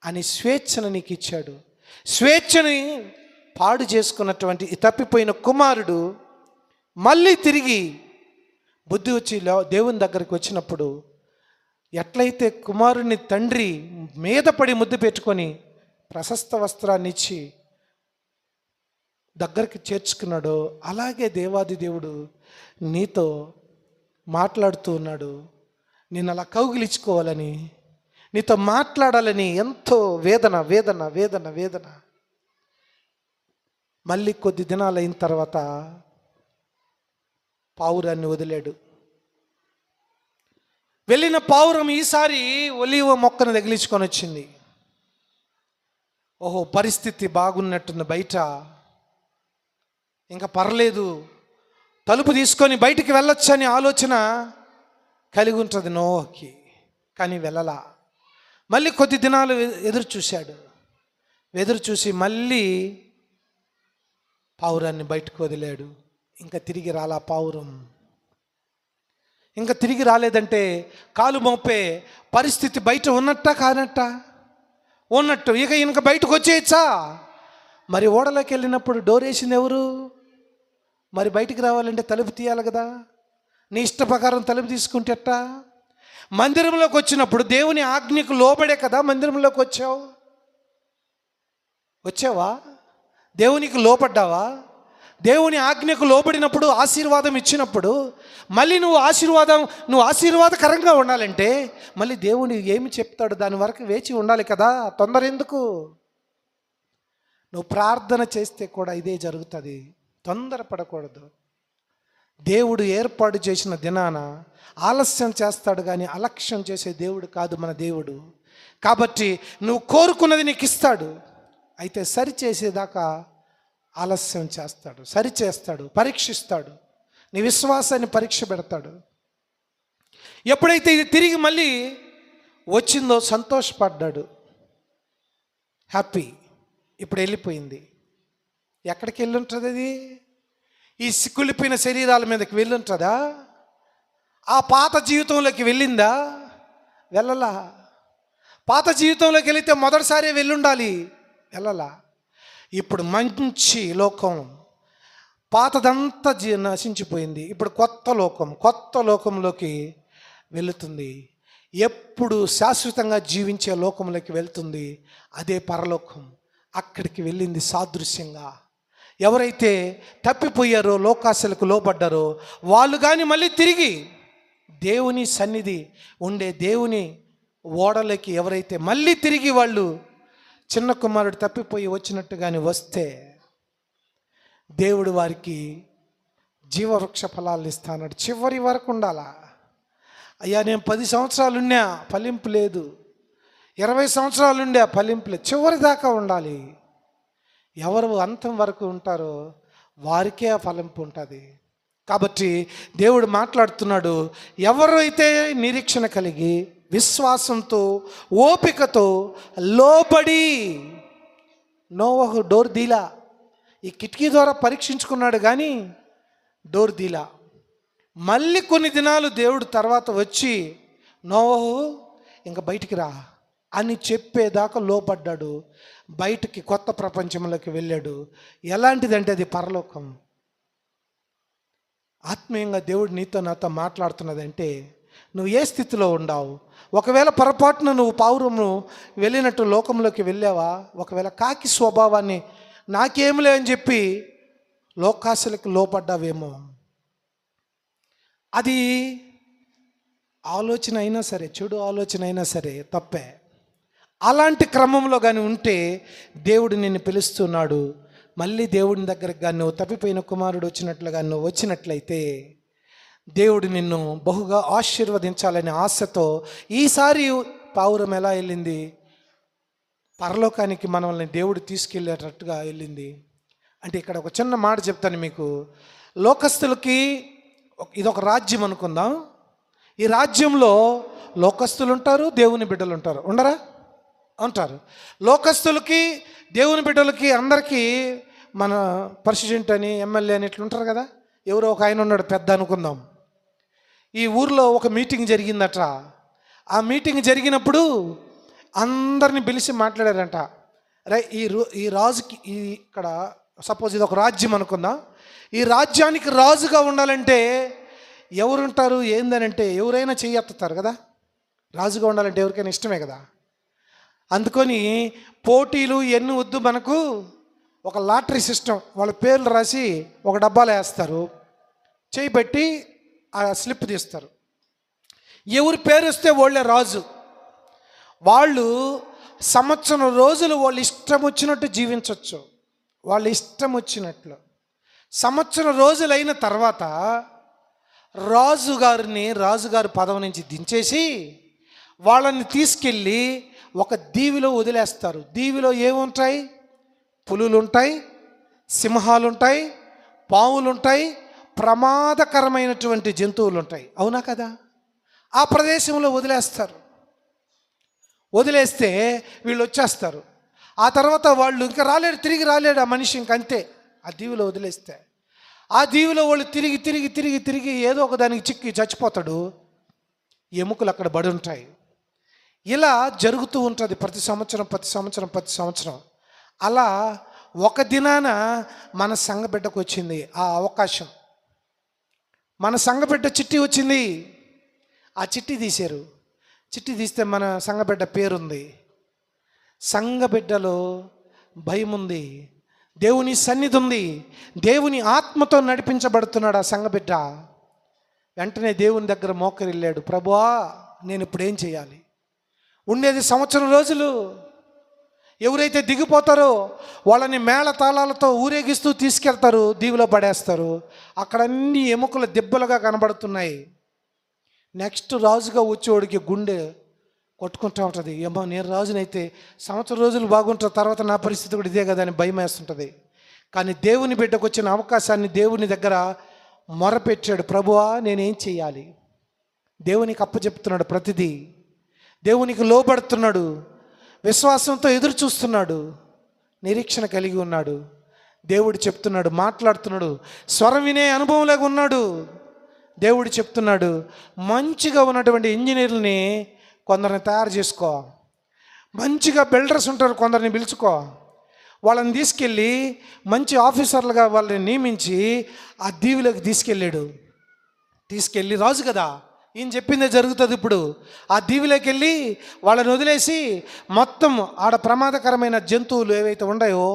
అని స్వేచ్ఛను నీకు ఇచ్చాడు. స్వేచ్ఛని పాడు చేసుకున్నటువంటి ఈ తప్పిపోయిన కుమారుడు మళ్ళీ తిరిగి బుద్ధి వచ్చి దేవుని దగ్గరికి వచ్చినప్పుడు ఎట్లయితే కుమారుని తండ్రి మీద పడి ముద్దు పెట్టుకొని ప్రశస్త వస్త్రాన్ని ఇచ్చి దగ్గరికి చేర్చుకున్నాడో, అలాగే దేవాది దేవుడు నీతో మాట్లాడుతూ ఉన్నాడు. నేను అలా కౌగిలించుకోవాలని, నీతో మాట్లాడాలని ఎంతో వేదన వేదన వేదన వేదన. మళ్ళీ కొద్ది దినాలు అయిన తర్వాత పావురాన్ని వదిలాడు. వెళ్ళిన పావురం ఈసారి ఒలీవ మొక్కను తగిలించుకొని వచ్చింది. ఓహో, పరిస్థితి బాగున్నట్టుంది బయట, ఇంకా పర్లేదు, తలుపు తీసుకొని బయటికి వెళ్ళొచ్చని ఆలోచన కలిగి ఉంటుంది నోహకి. కానీ వెళ్ళలా. మళ్ళీ కొద్ది దినాలు ఎదురు చూశాడు. ఎదురు చూసి మళ్ళీ పావురాన్ని బయటకు వదిలాడు. ఇంకా తిరిగి రాలా పావురం. ఇంకా తిరిగి రాలేదంటే కాలు మోపే పరిస్థితి బయట ఉన్నట్టా కానట్టా? ఉన్నట్టు. ఇక బయటకు వచ్చేయచ్చా? మరి ఓడలోకి వెళ్ళినప్పుడు డోర్ వేసింది ఎవరు? మరి బయటికి రావాలంటే తలుపు తీయాలి కదా. నీ ఇష్ట ప్రకారం తలుపు తీసుకుంటే ఎట్టా? మందిరంలోకి వచ్చినప్పుడు దేవుని ఆజ్ఞకు లోబడే కదా మందిరంలోకి వచ్చావా? దేవునికి లోపడ్డావా? దేవుని ఆజ్ఞకు లోబడినప్పుడు, ఆశీర్వాదం ఇచ్చినప్పుడు మళ్ళీ నువ్వు ఆశీర్వాదకరంగా ఉండాలంటే మళ్ళీ దేవుని ఏమి చెప్తాడు దాని వరకు వేచి ఉండాలి కదా. తొందర ఎందుకు? నువ్వు ప్రార్థన చేస్తే కూడా ఇదే జరుగుతుంది. తొందరపడకూడదు. దేవుడు ఏర్పాటు చేసిన దినాన ఆలస్యం చేస్తాడు కానీ అలక్ష్యం చేసే దేవుడు కాదు మన దేవుడు. కాబట్టి నువ్వు కోరుకున్నది నీకు ఇస్తాడు. అయితే సరిచేసేదాకా ఆలస్యం చేస్తాడు, సరిచేస్తాడు, పరీక్షిస్తాడు, నీ విశ్వాసాన్ని పరీక్ష పెడతాడు. ఎప్పుడైతే ఇది తిరిగి మళ్ళీ వచ్చిందో సంతోషపడ్డాడు, హ్యాపీ. ఇప్పుడు వెళ్ళిపోయింది. ఎక్కడికి వెళ్ళుంటుంది అది? ఈ సిక్కులిపోయిన శరీరాల మీదకి వెళ్ళుంటుందా? ఆ పాత జీవితంలోకి వెళ్ళిందా? వెళ్ళలా. పాత జీవితంలోకి వెళితే మొదటిసారి వెళ్ళుండాలి, వెళ్ళలా. ఇప్పుడు మంచి లోకం, పాతదంతా నశించిపోయింది. ఇప్పుడు కొత్త లోకంలోకి వెళుతుంది. ఎప్పుడు శాశ్వతంగా జీవించే లోకంలోకి వెళ్తుంది. అదే పరలోకం. అక్కడికి వెళ్ళింది సాదృశ్యంగా. ఎవరైతే తప్పిపోయారో, లోకాశలకు లోబడ్డారో వాళ్ళు కానీ మళ్ళీ తిరిగి దేవుని సన్నిధి ఉండే దేవుని ఓడలకి ఎవరైతే మళ్ళీ తిరిగి వాళ్ళు చిన్న కుమారుడు తప్పిపోయి వచ్చినట్టుగాని వస్తే దేవుడు వారికి జీవవృక్ష ఫలాలు ఇస్తాడు. చివరి వరకు ఉండాలా? అయ్యా నేను 10 సంవత్సరాలున్నా ఫలింపు లేదు, 20 సంవత్సరాలుండే ఫలింపు లేదు, చివరి దాకా ఉండాలి. ఎవరు అంతం వరకు ఉంటారో వారికే ఆ ఫలింపు ఉంటుంది. కాబట్టి దేవుడు మాట్లాడుతున్నాడు, ఎవరైతే నిరీక్షణ కలిగి విశ్వాసంతో ఓపికతో లోబడి, నోవహు డోర్ దీలా, ఈ కిటికీ ద్వారా పరీక్షించుకున్నాడు కానీ డోర్ దీలా. మళ్ళీ కొన్ని దినాలు దేవుడు తర్వాత వచ్చి నోవహు ఇంకా బయటికి రా అని చెప్పేదాకా లోపడ్డాడు. బయటికి కొత్త ప్రపంచంలోకి వెళ్ళాడు. ఎలాంటిదంటే అది పరలోకం. ఆత్మీయంగా దేవుడు నీతో నాతో మాట్లాడుతున్నదంటే నువ్వు ఏ స్థితిలో ఉండావు? ఒకవేళ పొరపాటున నువ్వు పావురము వెళ్ళినట్టు లోకంలోకి వెళ్ళావా? ఒకవేళ కాకి స్వభావాన్ని నాకేమిలే అని చెప్పి లోకాశలకు లోపడ్డావేమో. అది ఆలోచన అయినా సరే, చెడు ఆలోచన అయినా సరే తప్పే. అలాంటి క్రమంలో కానీ ఉంటే దేవుడు నిన్ను పిలుస్తున్నాడు. మళ్ళీ దేవుని దగ్గరకు కానీ నువ్వు తప్పిపోయిన కుమారుడు వచ్చినట్లుగా నువ్వు వచ్చినట్లయితే దేవుడు నిన్ను బహుగా ఆశీర్వదించాలనే ఆశతో ఈసారి పావురం ఎలా వెళ్ళింది? పరలోకానికి మనల్ని దేవుడు తీసుకెళ్ళేటట్టుగా వెళ్ళింది. అంటే ఇక్కడ ఒక చిన్న మాట చెప్తాను మీకు. లోకస్తులకి ఇదొక రాజ్యం అనుకుందాం. ఈ రాజ్యంలో లోకస్తులు ఉంటారు, దేవుని బిడ్డలు ఉంటారు. ఉండరా? ఉంటారు. లోకస్తులకి దేవుని బిడ్డలకి అందరికీ మన ప్రెసిడెంట్ అని, ఎమ్మెల్యే అని ఇట్లా ఉంటారు కదా. ఎవరో ఒక ఆయన ఉన్నాడు పెద్ద అనుకుందాం. ఈ ఊర్లో ఒక మీటింగ్ జరిగిందట. ఆ మీటింగ్ జరిగినప్పుడు అందరిని పిలిచి మాట్లాడారంట. ఈ రాజుకి ఇక్కడ సపోజ్ ఇది ఒక రాజ్యం అనుకుందాం. ఈ రాజ్యానికి రాజుగా ఉండాలంటే ఎవరుంటారు ఏందనంటే ఎవరైనా చెయ్యెత్తుతారు కదా. రాజుగా ఉండాలంటే ఎవరికైనా ఇష్టమే కదా. అందుకని పోటీలు ఎన్ని వద్దు, మనకు ఒక లాటరీ సిస్టమ్. వాళ్ళ పేర్లు రాసి ఒక డబ్బాలో వేస్తారు, చేయి పెట్టి ఆ స్లిప్ తీస్తారు. ఎవరి పేరు వస్తే వాళ్ళే రాజు. వాళ్ళు సంవత్సరం రోజులు వాళ్ళు ఇష్టం వచ్చినట్టు జీవించవచ్చు, వాళ్ళు ఇష్టం వచ్చినట్లు. సంవత్సరం రోజులైన తర్వాత రాజుగారి పదవి నుంచి దించేసి వాళ్ళని తీసుకెళ్ళి ఒక దీవిలో వదిలేస్తారు. దీవిలో ఏముంటాయి? పులులు ఉంటాయి, సింహాలు ఉంటాయి, పావులు ఉంటాయి, ప్రమాదకరమైనటువంటి జంతువులు ఉంటాయి. అవునా కదా? ఆ ప్రదేశంలో వదిలేస్తారు. వదిలేస్తే వీళ్ళు వచ్చేస్తారు. ఆ తర్వాత వాళ్ళు ఇంకా తిరిగి రాలేడు ఆ మనిషి, ఇంకంతే. ఆ దీవిలో వదిలేస్తే ఆ దీవిలో వాళ్ళు తిరిగి ఏదో ఒక దానికి చిక్కి చచ్చిపోతాడు. ఎముకలు అక్కడ బడి ఉంటాయి. ఇలా జరుగుతూ ఉంటుంది ప్రతి సంవత్సరం. అలా ఒక దినాన మన సంఘబిడ్డకు వచ్చింది ఆ అవకాశం. మన సంఘబిడ్డ చిట్టి వచ్చింది. ఆ చిట్టి తీశారు. చిట్టి తీస్తే మన సంఘబిడ్డ పేరుంది. సంఘబిడ్డలో భయం ఉంది, దేవుని సన్నిధి ఉంది, దేవుని ఆత్మతో నడిపించబడుతున్నాడు ఆ సంఘబిడ్డ. వెంటనే దేవుని దగ్గర మోకరిల్లాడు. ప్రభువా, నేను ఇప్పుడు ఏం చేయాలి? ఉండేది సంవత్సరం రోజులు. ఎవరైతే దిగిపోతారో వాళ్ళని మేళ తాళాలతో ఊరేగిస్తూ తీసుకెళ్తారు, దీవిలో పడేస్తారు. అక్కడ అన్ని ఎముకల దెబ్బలుగా కనబడుతున్నాయి. నెక్స్ట్ రాజుగా వచ్చేవాడికి గుండె కొట్టుకుంటూ ఉంటుంది. ఏమో నేను రాజునైతే సంవత్సరం రోజులు బాగుంటుంది, తర్వాత నా పరిస్థితి కూడా ఇదే కదా అని భయం వేస్తుంటుంది. కానీ దేవుని బిడ్డకు వచ్చిన అవకాశాన్ని దేవుని దగ్గర మొరపెట్టాడు. ప్రభువా, నేనేం చెయ్యాలి? దేవునికి అప్పచెప్తున్నాడు ప్రతిదీ. దేవునికి లోబడుతున్నాడు, విశ్వాసంతో ఎదురు చూస్తున్నాడు, నిరీక్షణ కలిగి ఉన్నాడు. దేవుడు చెప్తున్నాడు, మాట్లాడుతున్నాడు, స్వరం వినే అనుభవంలాగా ఉన్నాడు. దేవుడు చెప్తున్నాడు, మంచిగా ఉన్నటువంటి ఇంజనీర్లని కొందరిని తయారు చేసుకో, మంచిగా బిల్డర్స్ ఉంటారు కొందరిని పిలుచుకో, వాళ్ళని తీసుకెళ్ళి మంచి ఆఫీసర్లుగా వాళ్ళని నియమించి ఆ దీవిలోకి తీసుకెళ్ళి రాజు కదా, ఈయన చెప్పిందే జరుగుతుంది. ఇప్పుడు ఆ దీవిలోకి వెళ్ళి వాళ్ళని వదిలేసి మొత్తం ఆడ ప్రమాదకరమైన జంతువులు ఏవైతే ఉన్నాయో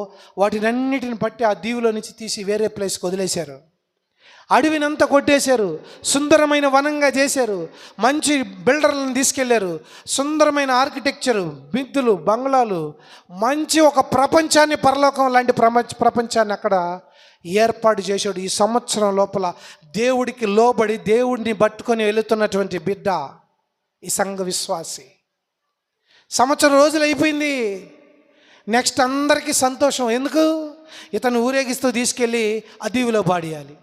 వాటినన్నిటిని పట్టి ఆ దీవిలో నుంచి తీసి వేరే ప్లేస్కి వదిలేశారు. అడవినంతా కొట్టేశారు, సుందరమైన వనంగా చేశారు, మంచి బిల్డర్లను తీసుకెళ్లారు, సుందరమైన ఆర్కిటెక్చరు, మిద్దెలు, బంగ్లాలు, మంచి ఒక ప్రపంచాన్ని, పరలోకం లాంటి ప్రపంచాన్ని అక్కడ ఏర్పాటు చేశాడు. ఈ సంవత్సరం లోపల దేవుడికి లోబడి దేవుడిని పట్టుకొని వెళుతున్నటువంటి బిడ్డ ఈ సంఘ విశ్వాసి. సంవత్సరం రోజులు అయిపోయింది. నెక్స్ట్ అందరికీ సంతోషం. ఎందుకు? ఇతను ఊరేగిస్తూ తీసుకెళ్ళి ఆ దీవిలో పాడేయాలి.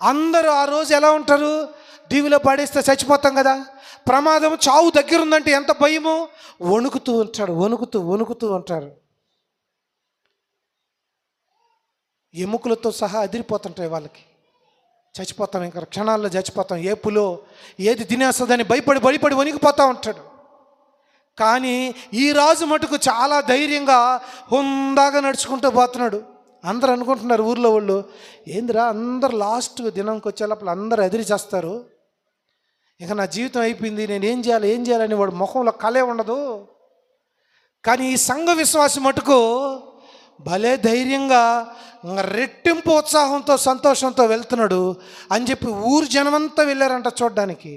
అందరూ ఆ రోజు ఎలా ఉంటారు? దీవిలో పాడేస్తే చచ్చిపోతాం కదా, ప్రమాదం, చావు దగ్గరుందంటే ఎంత భయమో, వణుకుతూ ఉంటారు. ఎముకలతో సహా అదిరిపోతుంటాయి వాళ్ళకి. చచ్చిపోతాం, ఇంకా క్షణాల్లో చచ్చిపోతాం, ఏపులో ఏది తినేస్తుందని భయపడి వణికిపోతూ ఉంటాడు. కానీ ఈ రాజు మటుకు చాలా ధైర్యంగా హుందాగా నడుచుకుంటూ పోతున్నాడు. అందరూ అనుకుంటున్నారు ఊర్లో వాళ్ళు, ఏందిరా అందరు లాస్ట్ దినంకి వచ్చేలోపల అందరూ ఎదిరి చేస్తారు, ఇక నా జీవితం అయిపోయింది, నేను ఏం చేయాలని వాడు ముఖంలో కలే ఉండదు. కానీ ఈ సంఘ విశ్వాసం మటుకు భలే ధైర్యంగా రెట్టింపు ఉత్సాహంతో సంతోషంతో వెళ్తున్నాడు అని చెప్పి ఊరు జనమంతా వెళ్ళారంట చూడడానికి,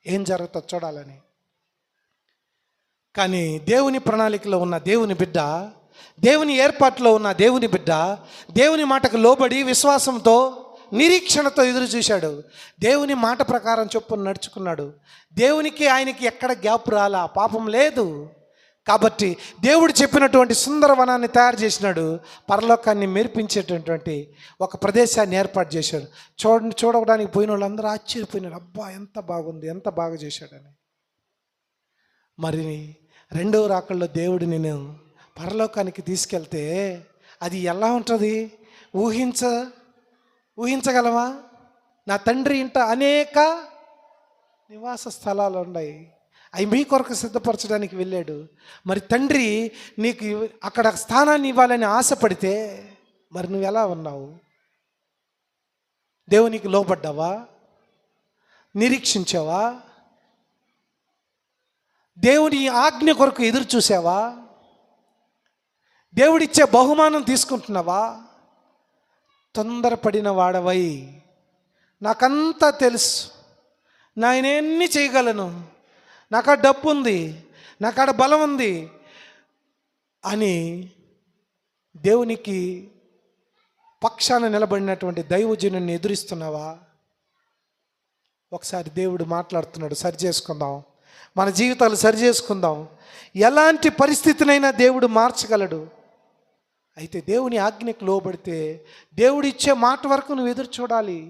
ఏం జరుగుతుందో చూడాలని. కానీ దేవుని ప్రణాళికలో ఉన్న దేవుని బిడ్డ, దేవుని ఏర్పాట్లో ఉన్న దేవుని బిడ్డ దేవుని మాటకు లోబడి విశ్వాసంతో నిరీక్షణతో ఎదురు చూశాడు. దేవుని మాట ప్రకారం చొప్పున నడుచుకున్నాడు. దేవునికి ఆయనకి ఎక్కడ గ్యాప్ రాలా, పాపం లేదు. కాబట్టి దేవుడు చెప్పినటువంటి సుందరవనాన్ని తయారు చేసినాడు. పరలోకాన్ని మెరిపించేటటువంటి ఒక ప్రదేశాన్ని ఏర్పాటు చేశాడు. చూడడానికి పోయిన వాళ్ళందరూ ఆశ్చర్యపోయినారు, అబ్బా ఎంత బాగుంది, ఎంత బాగా చేశాడని. మరి రెండవ రాకల్లో దేవుడు నేను పరలోకానికి తీసుకెళ్తే అది ఎలా ఉంటుంది? ఊహించగలవా? నా తండ్రి ఇంట అనేక నివాస స్థలాలు ఉన్నాయి, అవి మీ కొరకు సిద్ధపరచడానికి వెళ్ళాడు. మరి తండ్రి నీకు అక్కడ స్థానాన్ని ఇవ్వాలని ఆశపడితే మరి నువ్వు ఎలా ఉన్నావు? దేవునికి లోబడ్డావా? నిరీక్షించావా? దేవుని ఆజ్ఞ కొరకు ఎదురు చూసావా? దేవుడిచ్చే బహుమానం తీసుకుంటున్నావా? తొందరపడిన వాడవై, నాకంతా తెలుసు, నేనెన్ని చేయగలను, నాకు డబ్బు ఉంది, నాకాడ బలం ఉంది అని దేవునికి పక్షాన నిలబడినటువంటి దైవజనుని ఎదురిస్తున్నావా? ఒకసారి దేవుడు మాట్లాడుతున్నాడు, సరి చేసుకుందాం, మన జీవితాలు సరి చేసుకుందాం. ఎలాంటి పరిస్థితినైనా దేవుడు మార్చగలడు. అయితే దేవుని ఆజ్ఞకు లోబడితే దేవుడు ఇచ్చే మాట వరకు నువ్వు ఎదురు చూడాలి.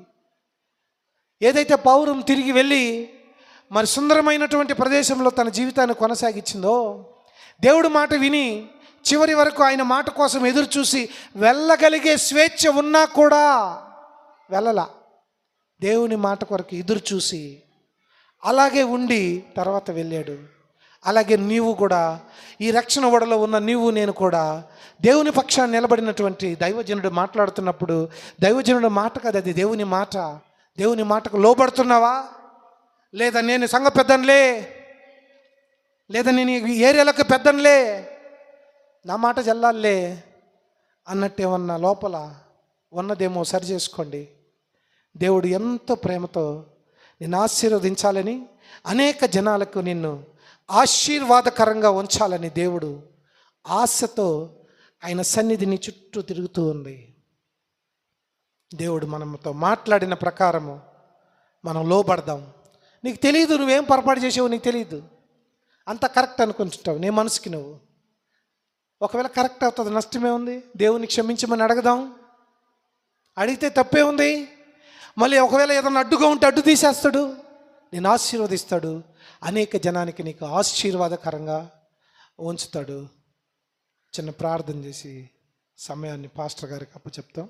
ఏదైతే పౌరం తిరిగి వెళ్ళి మరి సుందరమైనటువంటి ప్రదేశంలో తన జీవితాన్ని కొనసాగించిందో, దేవుడు మాట విని చివరి వరకు ఆయన మాట కోసం ఎదురు చూసి వెళ్ళగలిగే స్వేచ్ఛ ఉన్నా కూడా వెళ్ళలా. దేవుని మాట కొరకు ఎదురు చూసి అలాగే ఉండి తర్వాత వెళ్ళాడు. అలాగే నీవు కూడా, ఈ రక్షణ ఓడలో ఉన్న నీవు నేను కూడా దేవుని పక్షాన్ని నిలబడినటువంటి దైవజనుడు మాట్లాడుతున్నప్పుడు దైవజనుడు మాట కదా అది, దేవుని మాట. దేవుని మాటకు లోబడుతున్నావా? లేదా నేను సంఘ పెద్దనులే, లేదా నేను ఏరియాలకు పెద్దనులే, నా మాట జల్లాలే అన్నట్టేమన్నా లోపల ఉన్నదేమో సరి చేసుకోండి. దేవుడు ఎంతో ప్రేమతో నిన్ను ఆశీర్వదించాలని, అనేక జనాలకు నిన్ను ఆశీర్వాదకరంగా ఉంచాలని దేవుడు ఆశతో ఆయన సన్నిధిని చుట్టూ తిరుగుతూ ఉంది. దేవుడు మనతో మాట్లాడిన ప్రకారము మనం లోబడదాం. నీకు తెలియదు నువ్వేం పొరపాటు చేసావు, నీకు తెలియదు, అంత కరెక్ట్ అనుకుంటుంటావు నీ మనసుకి నువ్వు. ఒకవేళ కరెక్ట్ అవుతుంది, నష్టమే ఉంది. దేవుని క్షమించమని అడగదాం, అడిగితే తప్పే ఉంది. మళ్ళీ ఒకవేళ ఏదైనా అడ్డుగా ఉంటే అడ్డు తీసేస్తాడు, నేను ఆశీర్వదిస్తాడు, అనేక జనానికి నీకు ఆశీర్వాదకరంగా ఉంచుతాడు. చిన్న ప్రార్థన చేసి సమయాన్ని పాస్టర్ గారికి అప్పచెప్తాం.